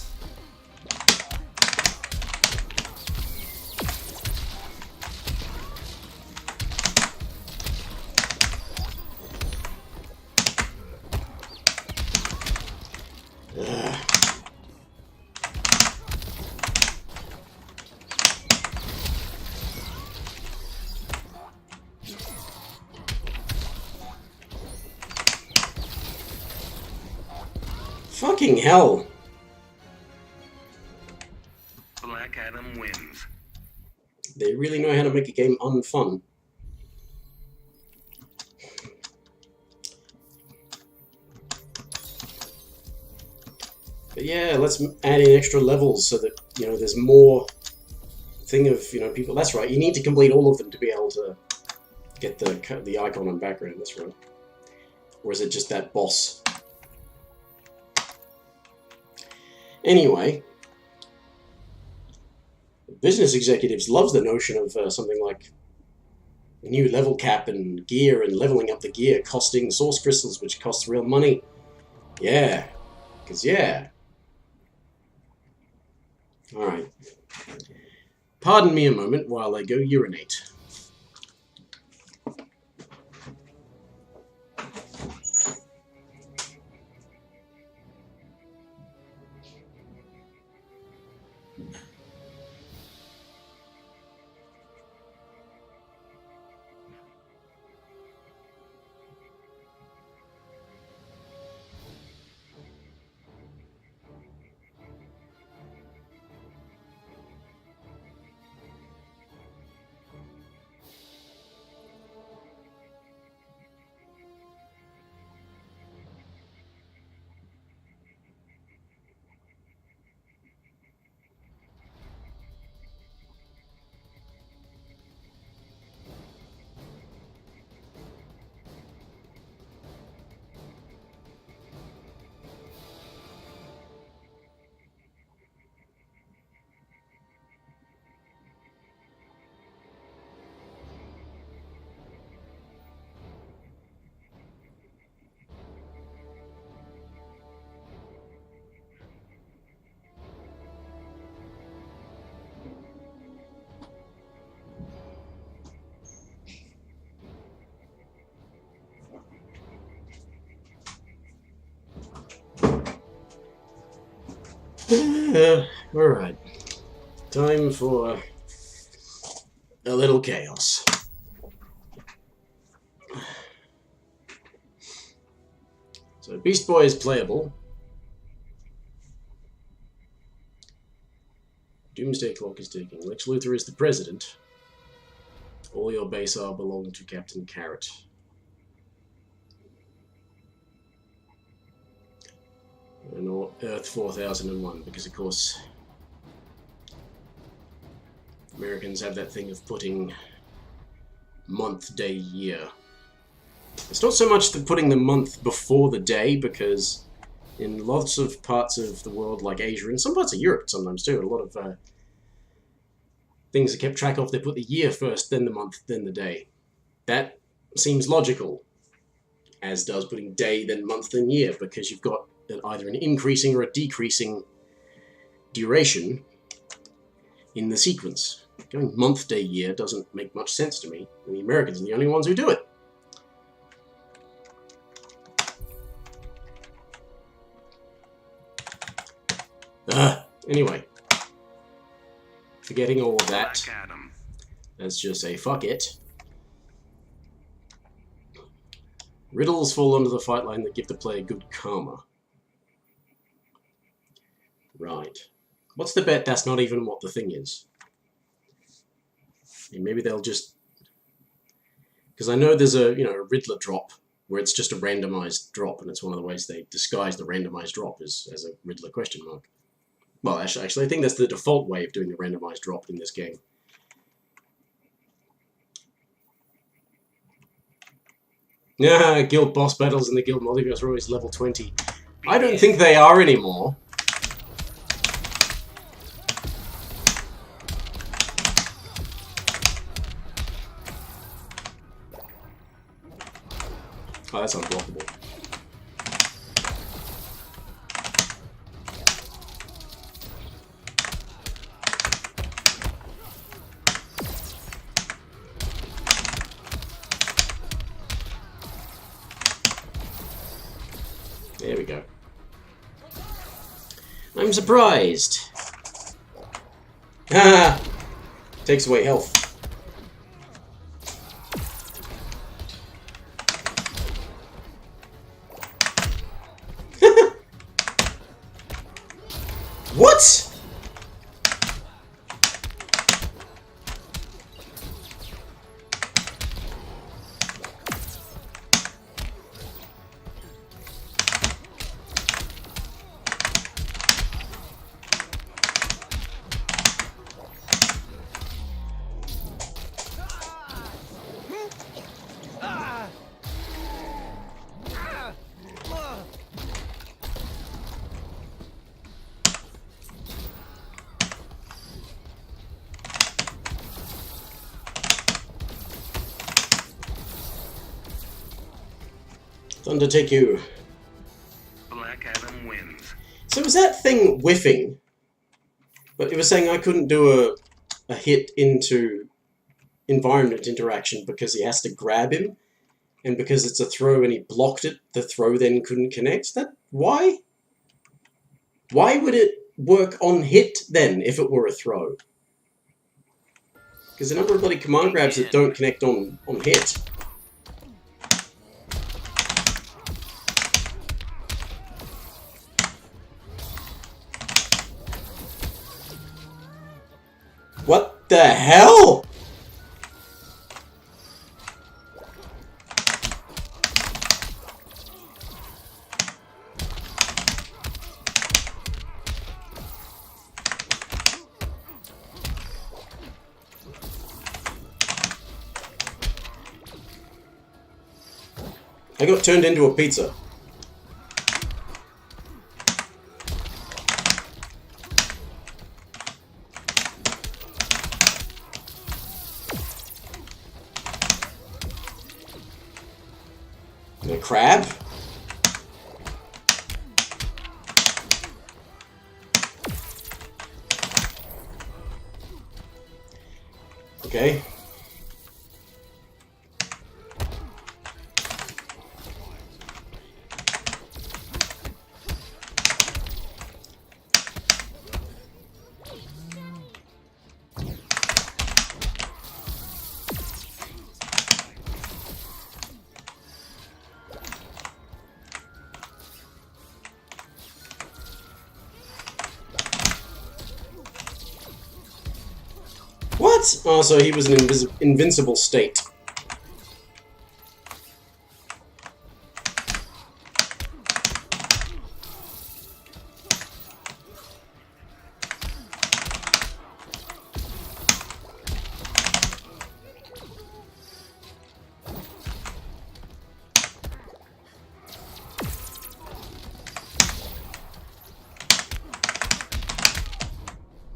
Fucking hell. Black Adam wins. They really know how to make a game unfun. But yeah, let's add in extra levels so that, you know, there's more thing of, you know, people. That's right, you need to complete all of them to be able to get the icon and background, that's right. Or is it just that boss? Anyway, business executives loves the notion of something like a new level cap and gear and leveling up the gear costing source crystals, which costs real money. Yeah, because yeah. Alright. Pardon me a moment while I go urinate. Alright. Time for a little chaos. Beast Boy is playable. Doomsday Clock is ticking. Lex Luthor is the president. All your base are belong to Captain Carrot. And Earth 4001, because of course Americans have that thing of putting month, day, year. It's not so much the putting the month before the day, because in lots of parts of the world, like Asia, and some parts of Europe sometimes too, a lot of things are kept track of. They put the year first, then the month, then the day. That seems logical, as does putting day, then month, then year, because you've got either an increasing or a decreasing duration in the sequence. Going month, day, year doesn't make much sense to me, and the Americans are the only ones who do it. Anyway, forgetting all of that, Black Adam. let's just say fuck it. Riddles fall under the fight line that give the player good karma. Right. What's the bet that's not even what the thing is? And maybe they'll just... Because I know there's a, a Riddler drop where it's just a randomized drop, and it's one of the ways they disguise the randomized drop as a Riddler question mark. Well, actually, I think that's the default way of doing the randomized drop in this game. Yeah, guild boss battles in the guild multiverse are always level 20. I don't think they are anymore. Oh, that's unblockable. There we go. I'm surprised. Ah! Takes away health. What? Thunder take you. Black Adam wins. So was that thing whiffing? But it was saying I couldn't do a hit into environment interaction because he has to grab him, and because it's a throw and he blocked it, the throw then couldn't connect. Why? Why would it work on hit then if it were a throw? Because the number of bloody command grabs that don't connect on hit. What the hell? I got turned into a pizza. A crab? Okay. What? Oh, so he was an invincible state.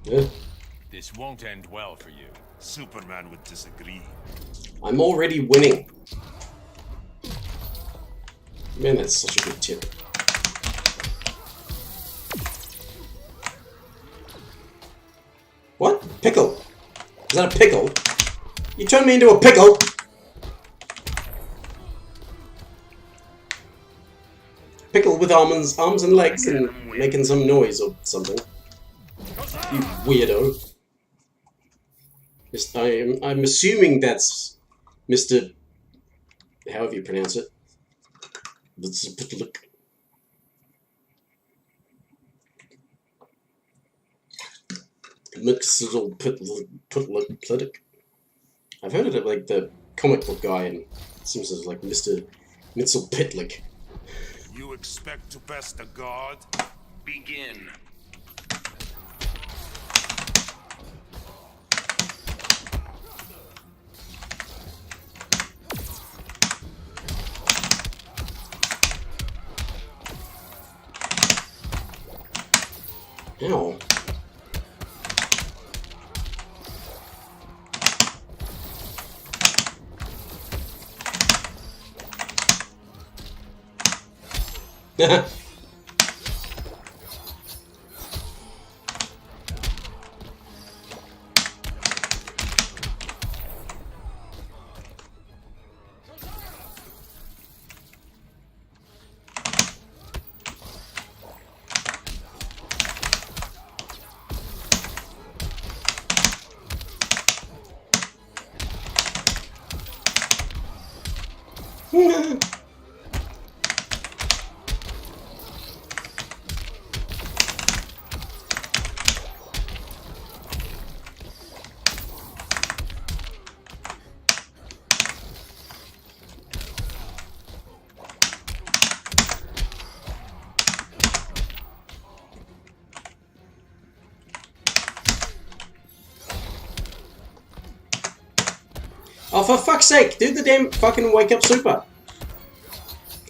Yeah. This won't end well for you. Superman would disagree. I'm already winning. Man, that's such a good tip. What? Pickle? Is that a pickle? You turned me into a pickle! Pickle with arms and legs and making some noise or something. You weirdo. I'm assuming that's Mr. However you pronounce it. I've heard of it like the comic book guy, and it seems as like Mr. Mitzel. You expect to best a god? Begin. Ow. Oh, for fuck's sake, do the damn fucking wake up super.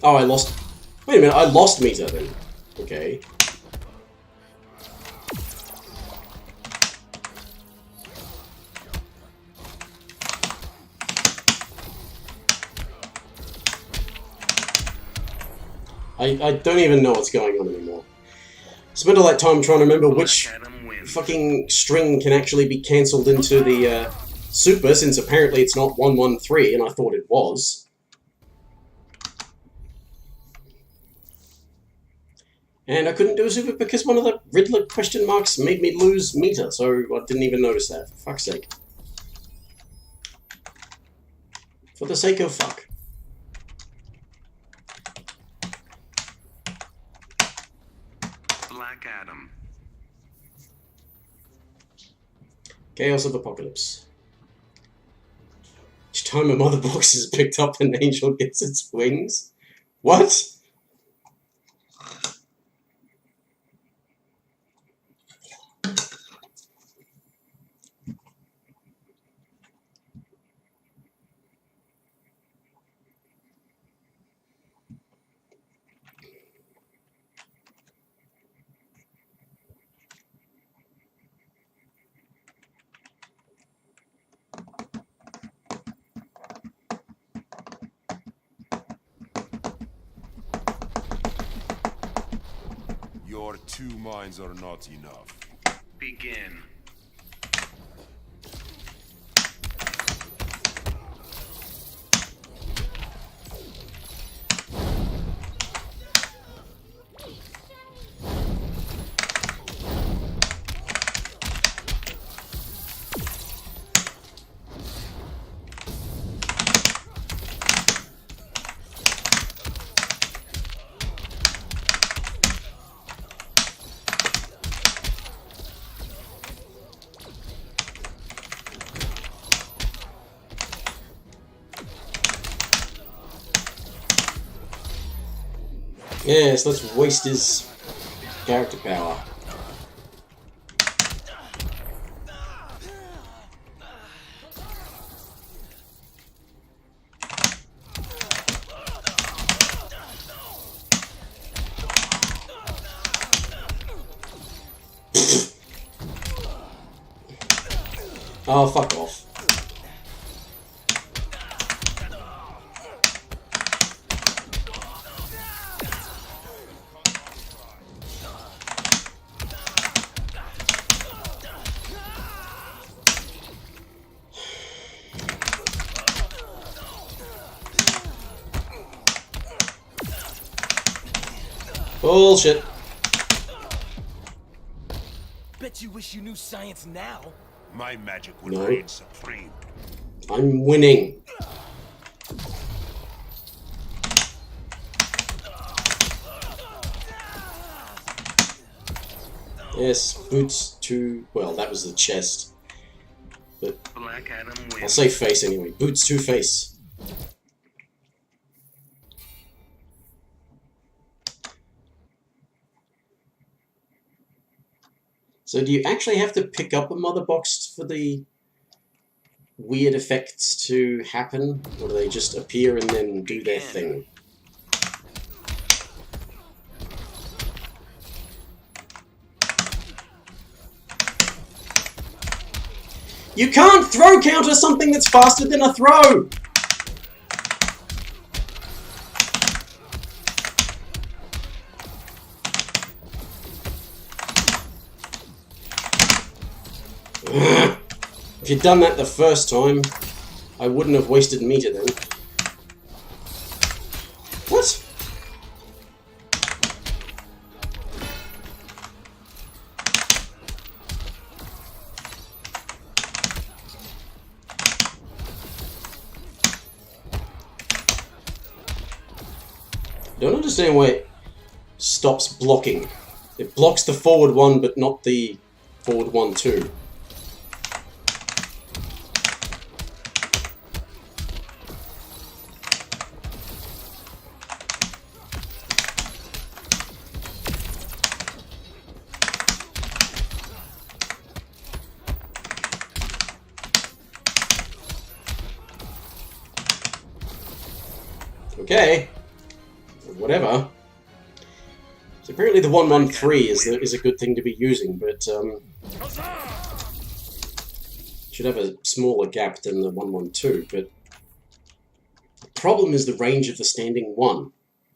Oh, I lost. Wait a minute, I lost meter then. Okay. I don't even know what's going on anymore. Spent all that time trying to remember which fucking string can actually be cancelled into the super, since apparently it's not 113, and I thought it was. And I couldn't do a super because one of the Riddler question marks made me lose meter, so I didn't even notice that, for fuck's sake. For the sake of fuck. Black Adam. Chaos of Apocalypse. Each time a mother box is picked up, an angel gets its wings. What? Your two minds are not enough. Begin. Yes, let's waste his character power. Oh, fuck off. Bullshit. Bet you wish you knew science now. My magic would No. reign supreme. I'm winning. Yes, boots to... well, that was the chest. But Black Adam I'll wins. say face anyway. Boots to face. So do you actually have to pick up a mother box for the weird effects to happen? Or do they just appear and then do their thing? You can't throw counter something that's faster than a throw! If you'd done that the first time, I wouldn't have wasted meter then. What? I don't understand why it stops blocking. It blocks the forward one, but not the forward one too. Okay. Whatever. So apparently the 113 is a good thing to be using, but should have a smaller gap than the 112. But the problem is the range of the standing one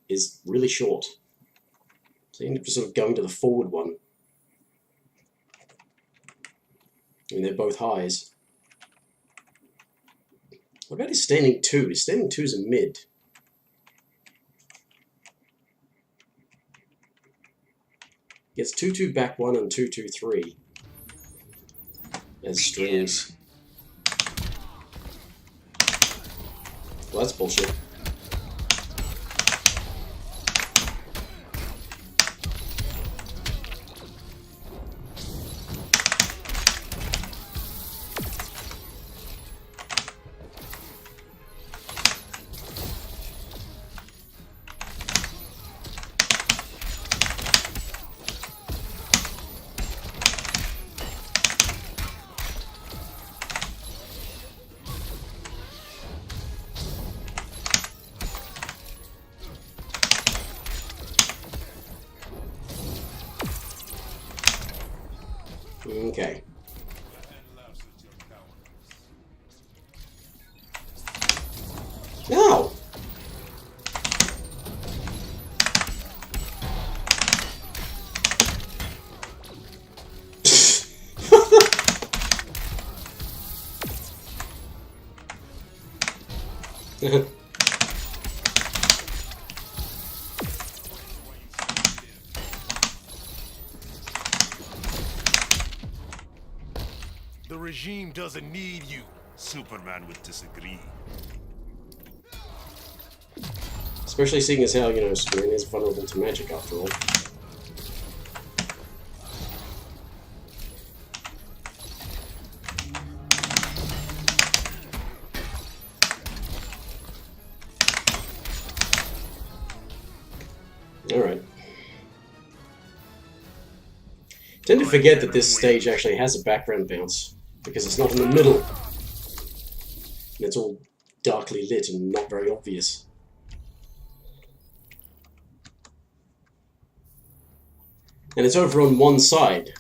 is really short. So you end up just sort of going to the forward one. I mean, they're both highs. What about his standing 2? His standing 2 is a mid. Gets 2-2 back 1 and 2-2-3 as strings. Well, that's bullshit. Okay. No! The regime doesn't need you. Superman would disagree. Especially seeing as how, you know, Superman is vulnerable to magic after all. Alright. tend to forget that this stage actually has a background bounce, because it's not in the middle. And it's all darkly lit and not very obvious. And it's over on one side.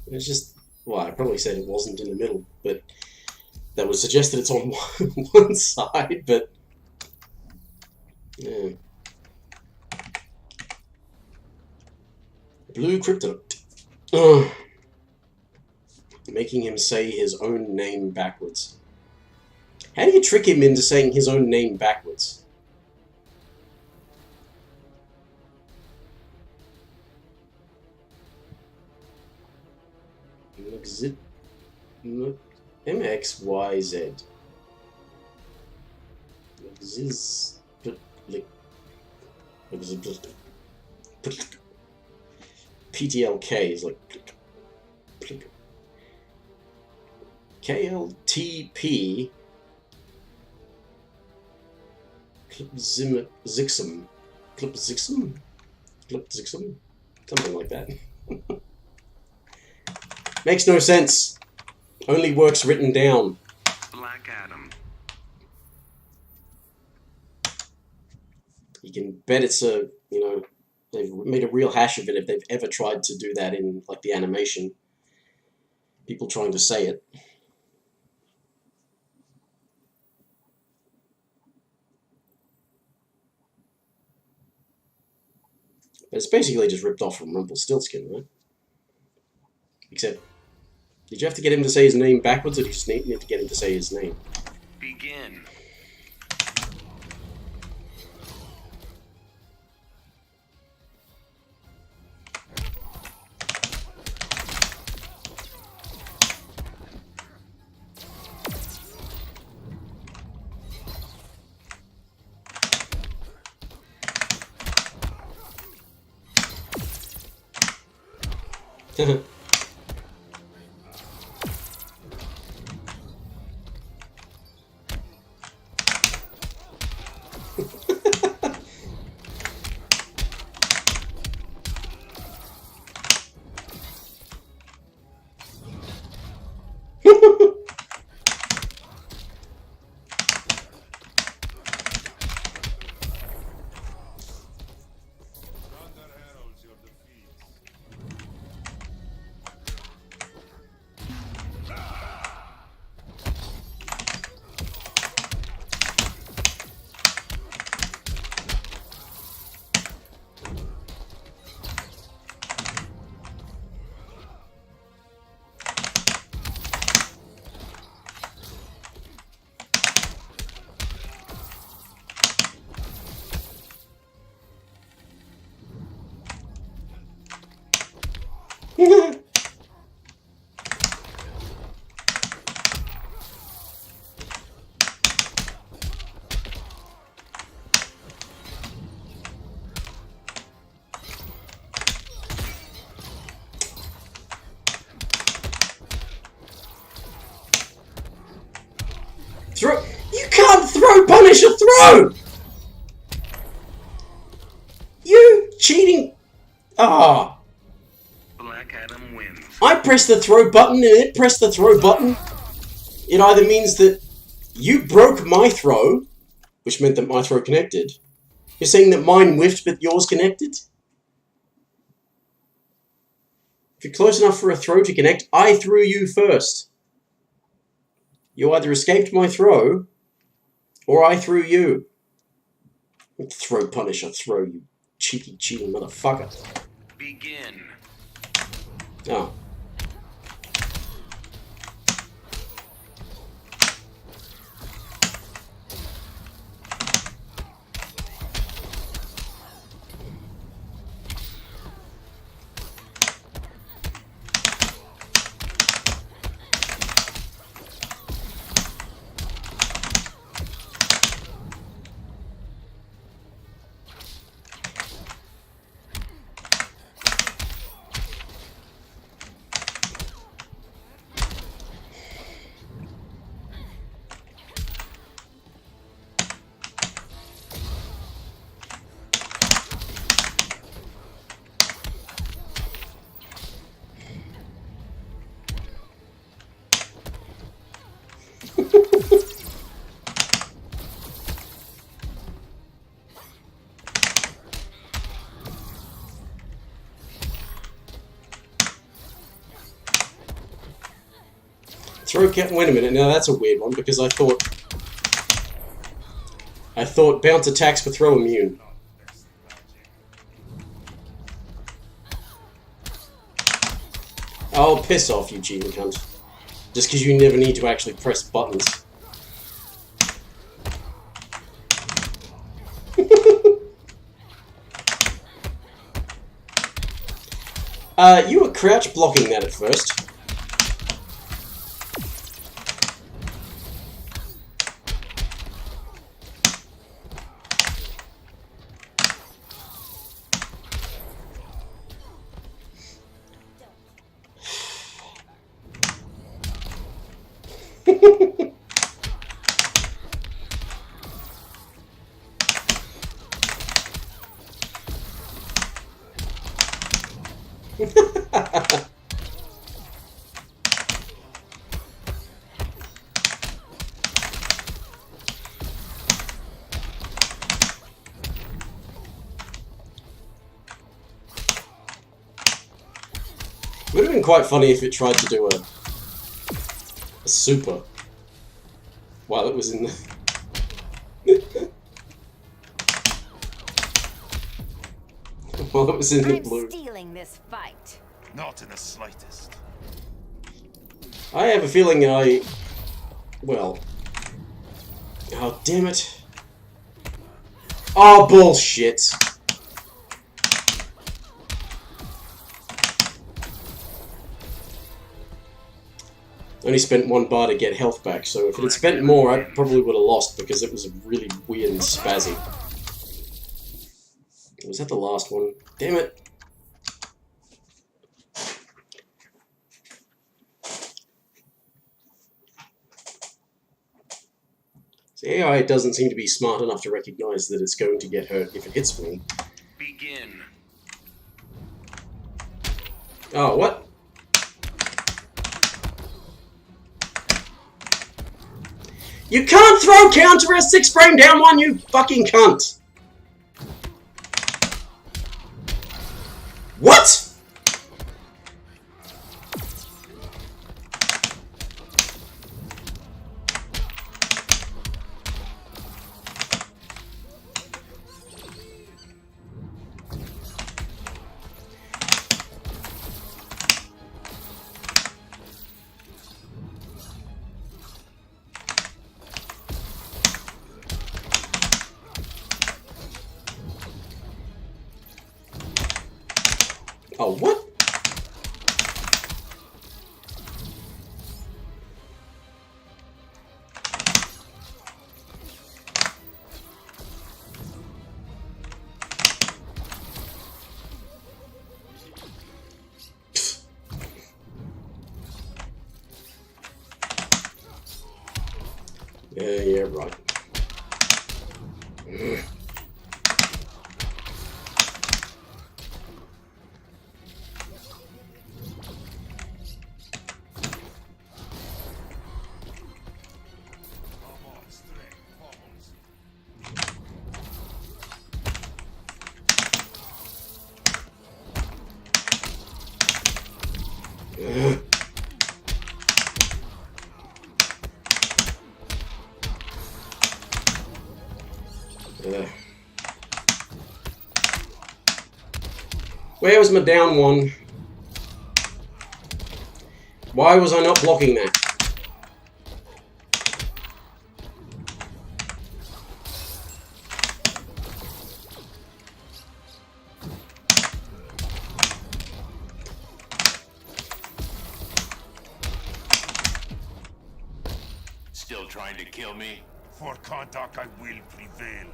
It's just, well, I probably said it wasn't in the middle, but that would suggest that it's on one side, but yeah. Blue Kryptonite. Ugh. Making him say his own name backwards. How do you trick him into saying his own name backwards? MXYZ. PTLK is like KLTP Zixum, something like that. Makes no sense. Only works written down. Black Adam. You can bet it's a, you know, they've made a real hash of it if they've ever tried to do that in, like, the animation. People trying to say it. But it's basically just ripped off from Rumpelstiltskin, right? Except, did you have to get him to say his name backwards, or did you just need to get him to say his name? Begin. Throw. You can't throw, punish, or throw! You cheating. Ah. Black Adam wins. I pressed the throw button and it pressed the throw button. It either means that you broke my throw, which meant that my throw connected. You're saying that mine whiffed but yours connected? If you're close enough for a throw to connect, I threw you first. You either escaped my throw, or I threw you. Throw, punish, or throw, you cheeky, cheating motherfucker. Begin. Oh. Throw count. Wait a minute. Now that's a weird one because I thought bounce attacks were throw immune. Oh, piss off, you cheating cunt. Just because you never need to actually press buttons. You were crouch blocking that at first. Would have been quite funny if it tried to do a super while it was in the while it was in the blue. I'm stealing this fight. Not in the slightest. I have a feeling well. Oh, damn it. Oh, bullshit. Only spent 1 bar to get health back, so if it had spent more, I probably would have lost because it was really weird and spazzy. Was that the last one? Damn it. The AI doesn't seem to be smart enough to recognize that it's going to get hurt if it hits me. Begin. Oh, what? You can't throw counter a 6 frame down one, you fucking cunt! What?! Oh, what? Yeah, right. Where was my down one? Why was I not blocking that? Still trying to kill me? For contact, I will prevail.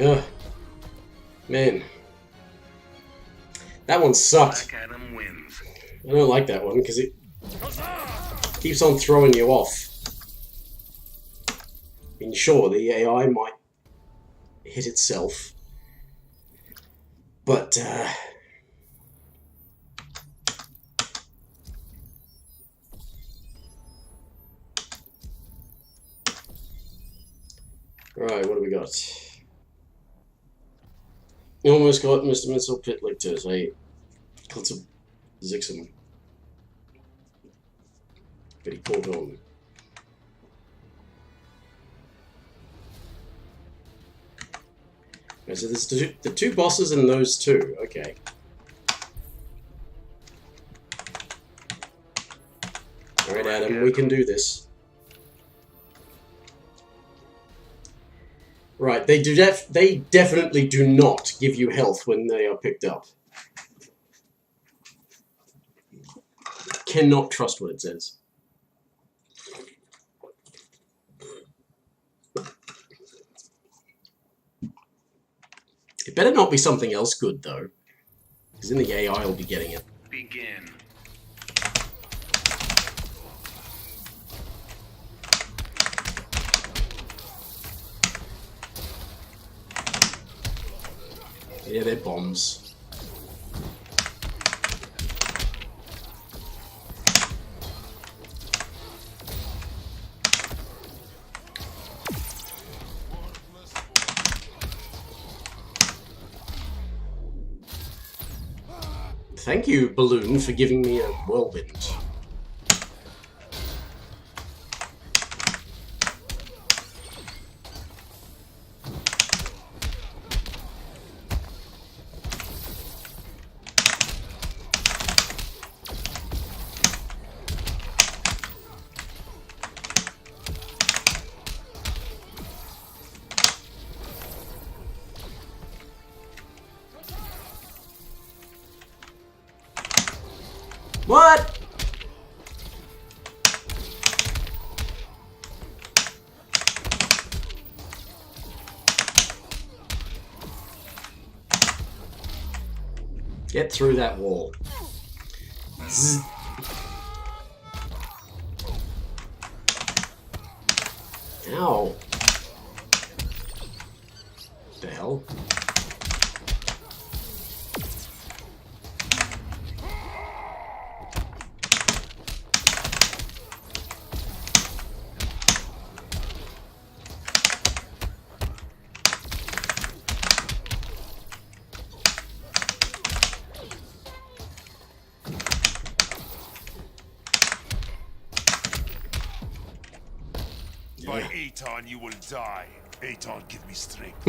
Ugh. Man. That one sucked. Black Adam wins. I don't like that one because it keeps on throwing you off. I mean, sure, the AI might hit itself, but right, what do we got? You almost got Mr. Missile Pit Lictors, a Clutz of Zixum. But he caught on. Okay, so there's the two bosses and those two. Okay. Alright, Adam, we can do this. Right, they definitely do not give you health when they are picked up. Cannot trust what it says. It better not be something else good, though. Because then the AI will be getting it. Begin. Yeah, they're bombs. Thank you, Balloon, for giving me a whirlwind. What? Get through that wall. Zzz. Ow. The hell? By Aton you will die. Aton, give me strength.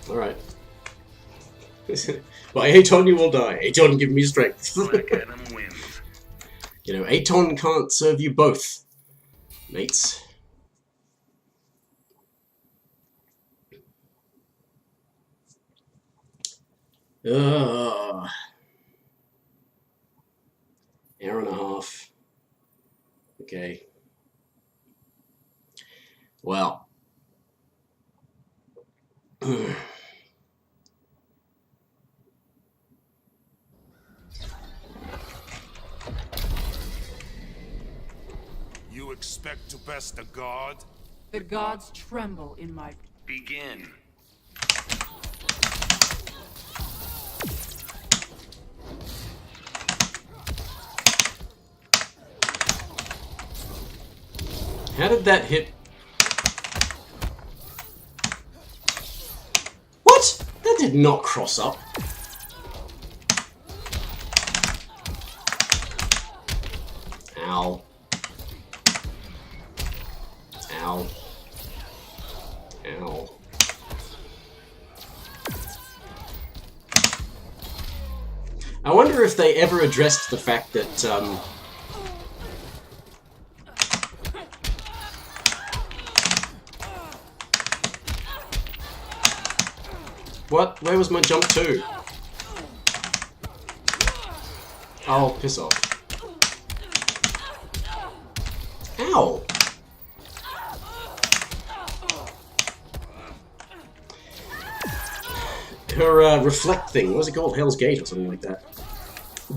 Alright. By Aton you will die. Aton, give me strength. Black Adam wins. You know, Aton can't serve you both, mates. Hour and a half. Okay. Well. You expect to best a god? The gods tremble in my... Begin. How did that hit? What? That did not cross up. Ow. Ow. Ow. I wonder if they ever addressed the fact that, What? Where was my jump to? Oh, piss off. Ow! her reflect thing, what was it called? Hell's Gate or something like that.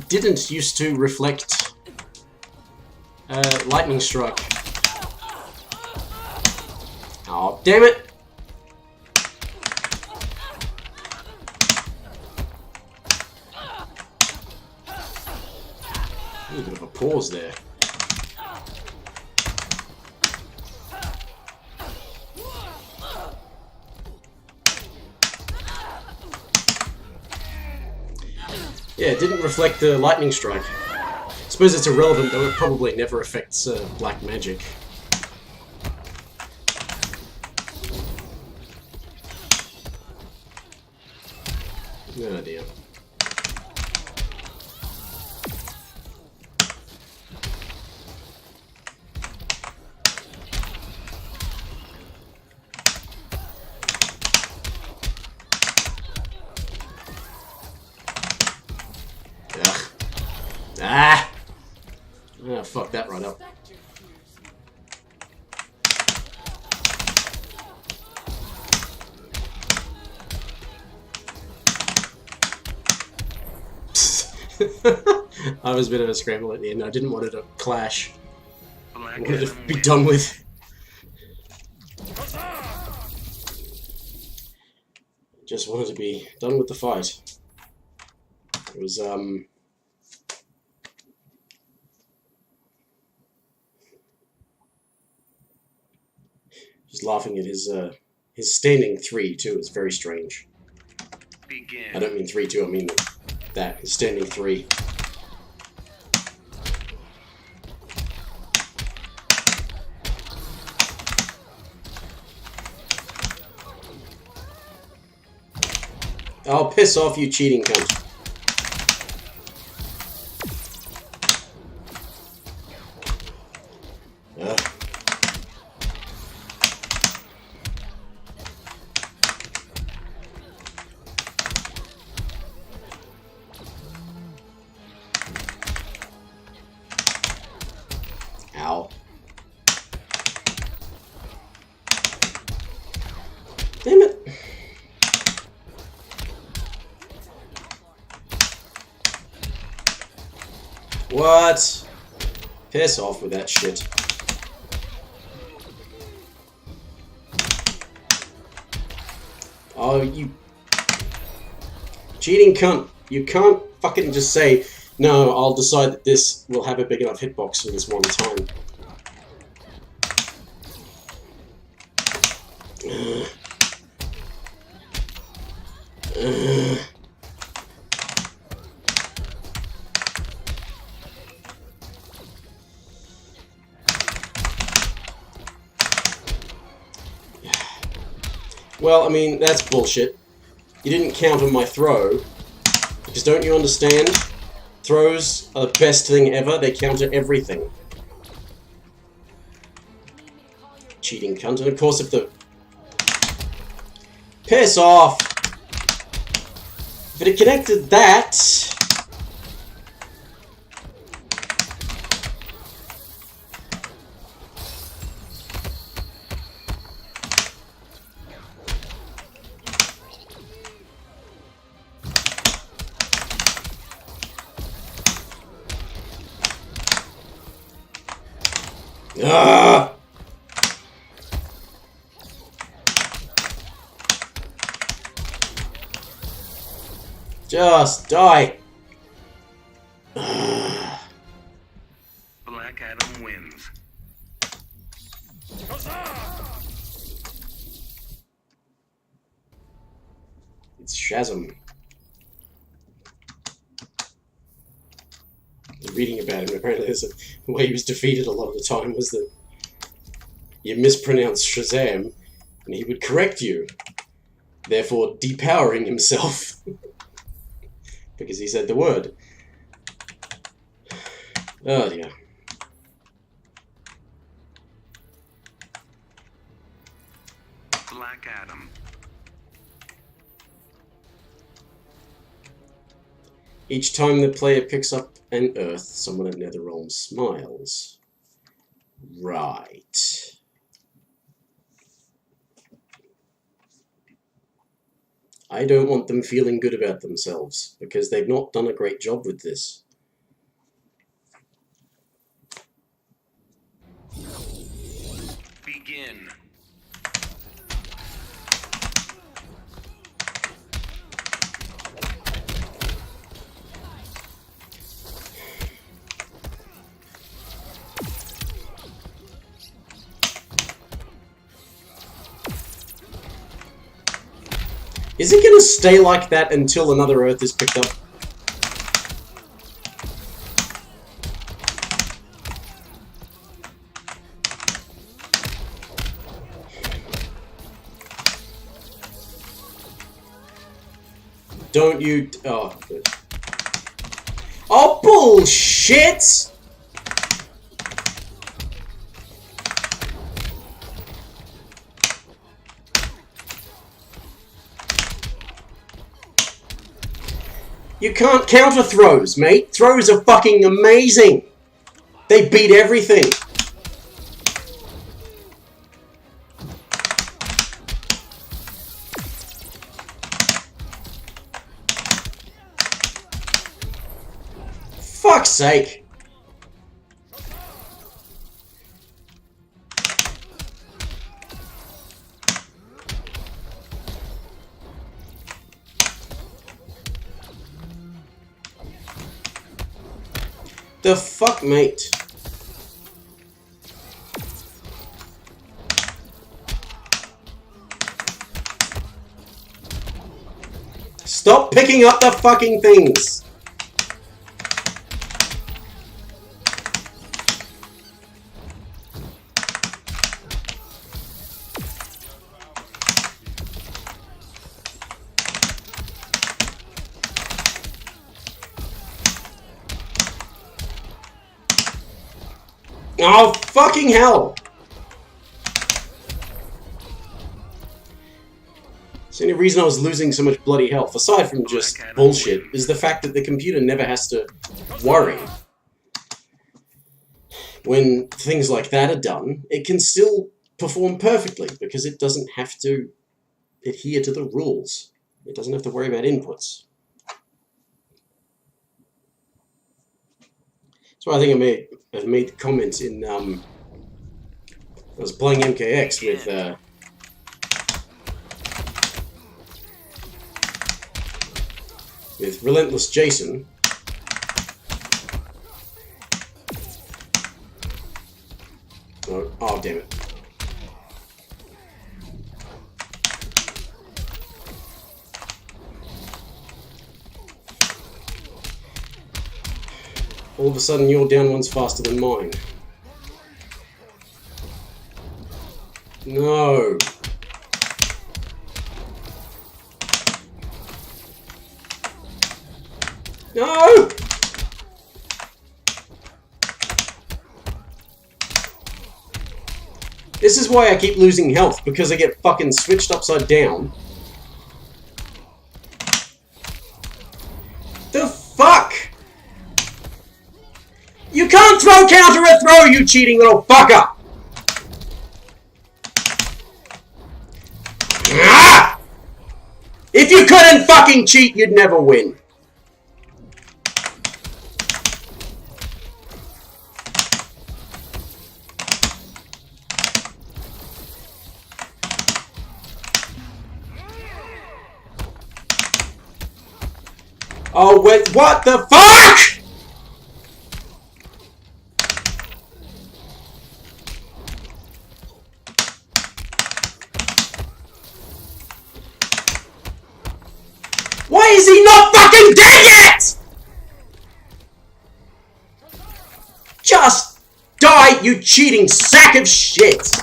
Didn't used to reflect lightning strike. Oh, damn it! A little bit of a pause there. Yeah, it didn't reflect the lightning strike. I suppose it's irrelevant, though it probably never affects black magic. Oh dear. Ugh. Ah! Ah, fuck that right up. I was a bit of a scramble at the end. I didn't want it to clash. I wanted to be done with. Just wanted to be done with the fight. It was, just laughing at his standing 3, too. It's very strange. Begin. I don't mean 3-2, I mean that. His standing 3. Oh, piss off, you cheating cunt. Ow. Damn it. What? Piss off with that shit. Oh, you cheating cunt. You can't fucking just say, no, I'll decide that this will have a big enough hitbox for this one time. Well, I mean, that's bullshit. You didn't counter my throw. Because don't you understand? Throws are the best thing ever. They counter everything. Cheating cunt. And of course, if the... Piss off! If it had connected that... Ah! Just die. Black Adam wins. It's Shazam. Reading about him, apparently there's the way he was defeated a lot of the time was that you mispronounced Shazam and he would correct you, therefore depowering himself because he said the word. Oh dear. Black Adam. Each time the player picks up an Earth, someone at Netherrealm smiles. Right. I don't want them feeling good about themselves, because they've not done a great job with this. Begin. Is it gonna stay like that until another Earth is picked up? Don't you... Oh, good. Oh, bullshit! You can't counter throws, mate. Throws are fucking amazing. They beat everything. Fuck's sake. The fuck, mate? Stop picking up the fucking things! Oh, fucking hell! The only reason I was losing so much bloody health, aside from just bullshit, is the fact that the computer never has to worry. When things like that are done, it can still perform perfectly, because it doesn't have to adhere to the rules. It doesn't have to worry about inputs. So I think I made the comment in, I was playing MKX with Relentless Jason. Oh, damn it. All of a sudden, your down one's faster than mine. No. No! This is why I keep losing health, because I get fucking switched upside down. The fuck? You can't throw counter a throw, you cheating little fucker! Ah! If you couldn't fucking cheat, you'd never win. Oh, wait, what the fuck?! Why is he not fucking dead yet?! Just die, you cheating sack of shit!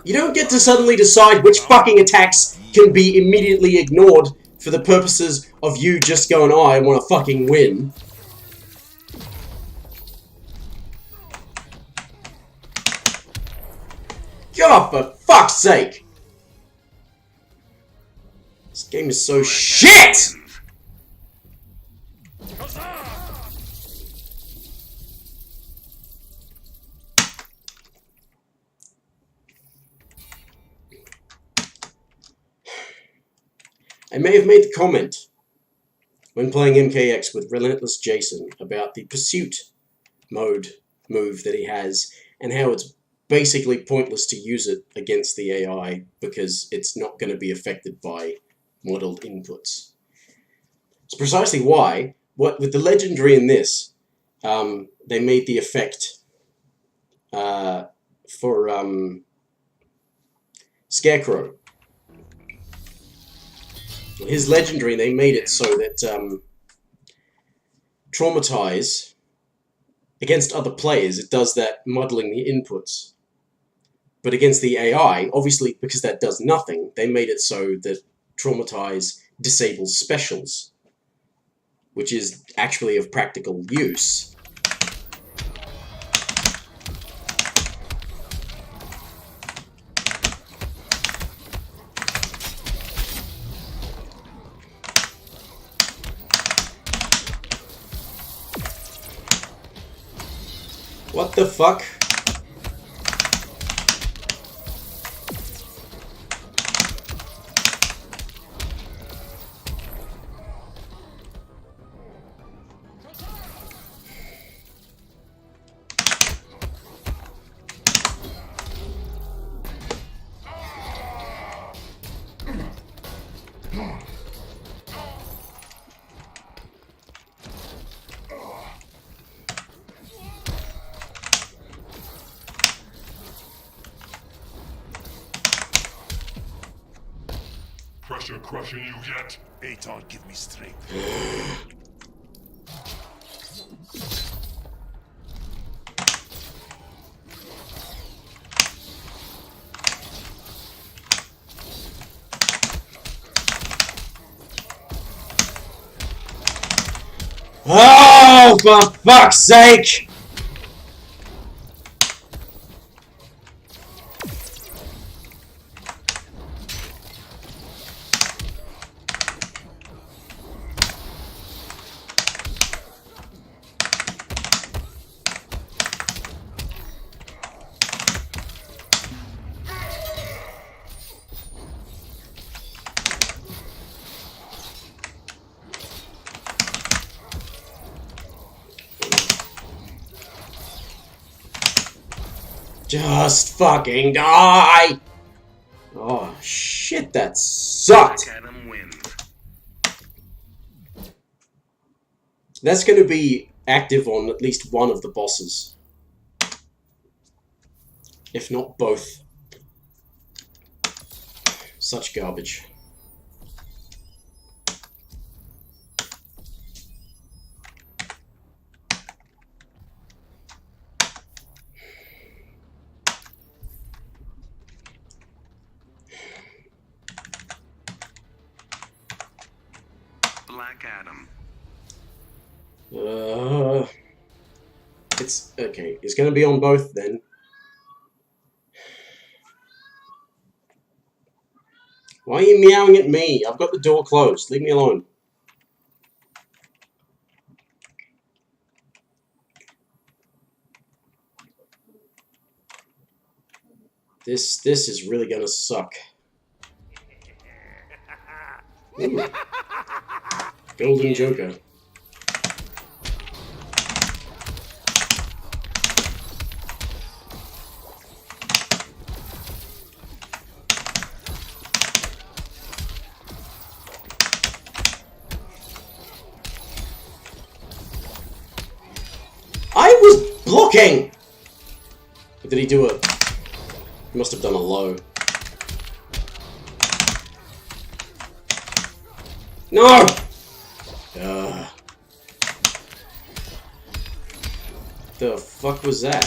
You don't get to suddenly decide which fucking attacks can be immediately ignored for the purposes of you just going, oh, I want to fucking win. Oh, for fuck's sake! This game is so shit! I may have made the comment when playing MKX with Relentless Jason about the pursuit move that he has and how it's basically pointless to use it against the AI because it's not going to be affected by modeled inputs. It's precisely why, with the legendary in this, they made the effect for Scarecrow. His legendary, they made it so that Traumatize, against other players, it does that modeling the inputs. But against the AI, obviously, because that does nothing, they made it so that Traumatize disables specials, which is actually of practical use. What the fuck? Pressure crushing you yet? Aton, give me strength. Oh, for fuck's sake! Just fucking die! Oh shit, that sucked! Black Adam wins. That's going to be active on at least one of the bosses. If not both. Such garbage. Black Adam. It's okay. It's going to be on both then. Why are you meowing at me? I've got the door closed. Leave me alone. This is really going to suck. Ooh. Golden Joker. I was blocking! Or did he do it? He must have done a low. No! The fuck was that?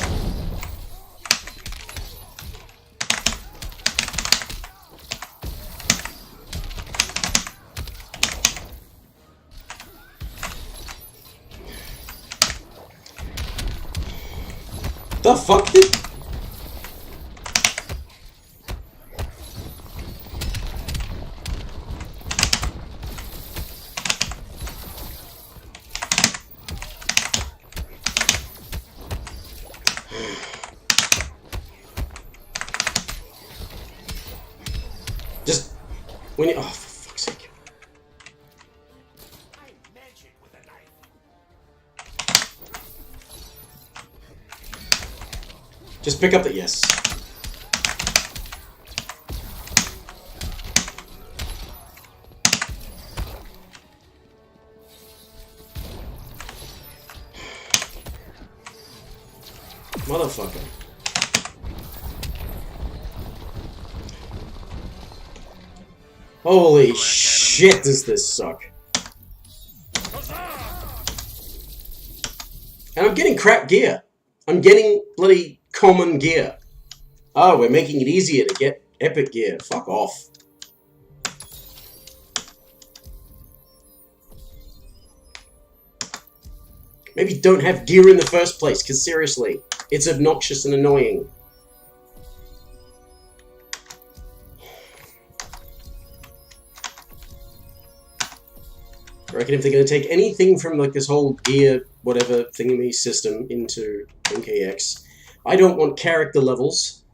The fuck did... Just when you. Oh, for fuck's sake. Just pick up the. Yes. Motherfucker. Holy shit, does this suck. And I'm getting crap gear. I'm getting bloody common gear. Oh, we're making it easier to get epic gear. Fuck off. Maybe don't have gear in the first place, because seriously, it's obnoxious and annoying. I reckon if they're going to take anything from like this whole gear, whatever thingy system into MKX, I don't want character levels,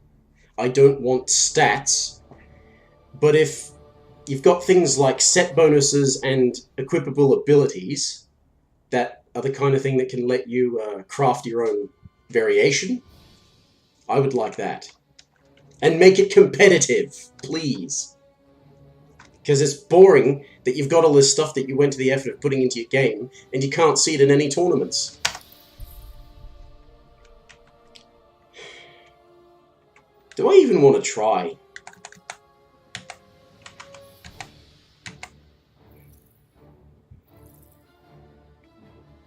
I don't want stats, but if you've got things like set bonuses and equipable abilities that are the kind of thing that can let you craft your own variation, I would like that. And make it competitive, please. Because it's boring that you've got all this stuff that you went to the effort of putting into your game, and you can't see it in any tournaments. Do I even want to try?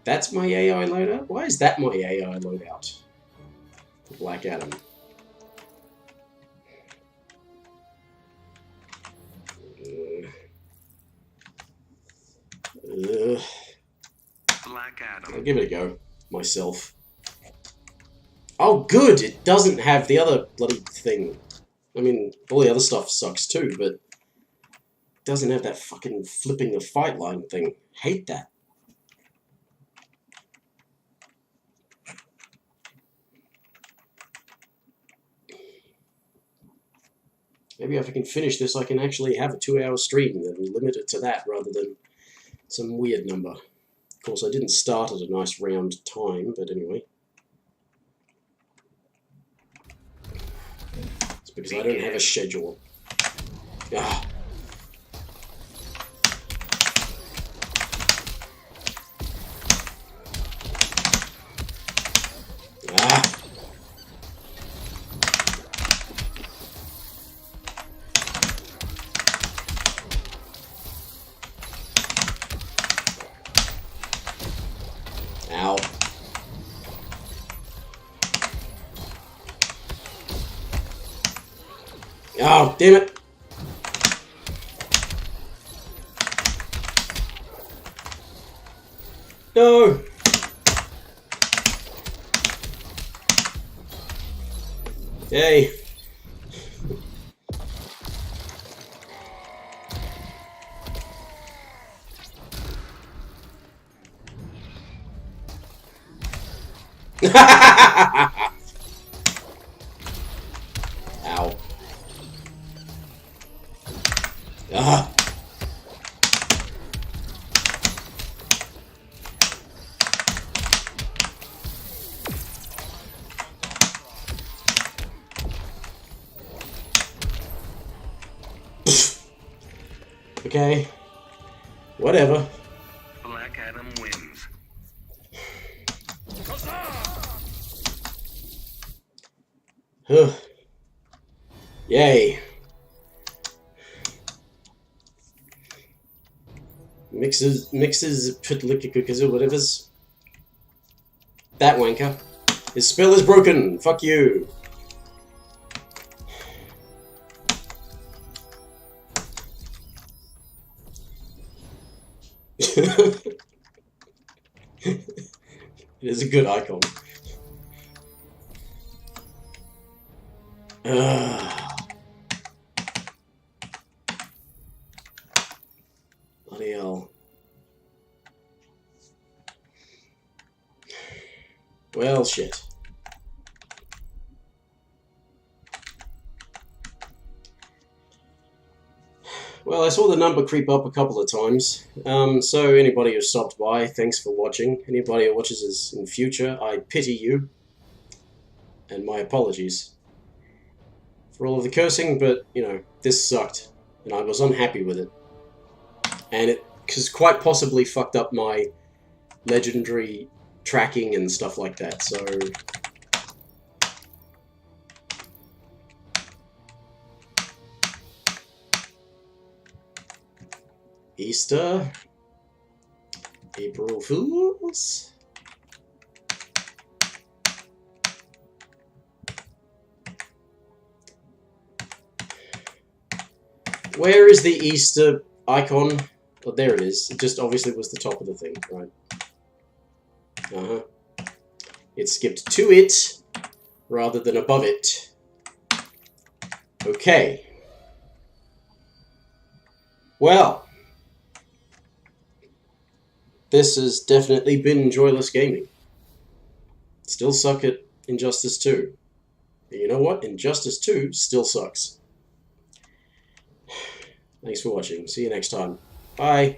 That's my AI loadout? Why is that my AI loadout? Black Adam. Black Adam. I'll give it a go. Myself. Oh, good! It doesn't have the other bloody thing. I mean, all the other stuff sucks too, but it doesn't have that fucking flipping the fight line thing. Hate that. Maybe if I can finish this, I can actually have a 2-hour stream and then limit it to that rather than some weird number. Of course, I didn't start at a nice round time, but anyway. It's because I don't have a schedule. Ah. Ah. Ow. Oh, damn it. No. Yay. Ow. Ah. Okay. Whatever. Black Adam wins. Huh. Yay. Mixes, whatever's. That wanker. His spell is broken. Fuck you. It is a good icon. Bloody hell. Well, shit. Well, I saw the number creep up a couple of times. So anybody who stopped by, thanks for watching. Anybody who watches us in future, I pity you. And my apologies for all of the cursing, but, you know, this sucked. And I was unhappy with it. And it has quite possibly fucked up my legendary tracking and stuff like that, so... Easter... April Fools... Where is the Easter icon? Oh, there it is. It just obviously was the top of the thing, right? It skipped to it, rather than above it. Okay. Well. This has definitely been joyless gaming. Still suck at Injustice 2. But you know what? Injustice 2 still sucks. Thanks for watching. See you next time. Bye.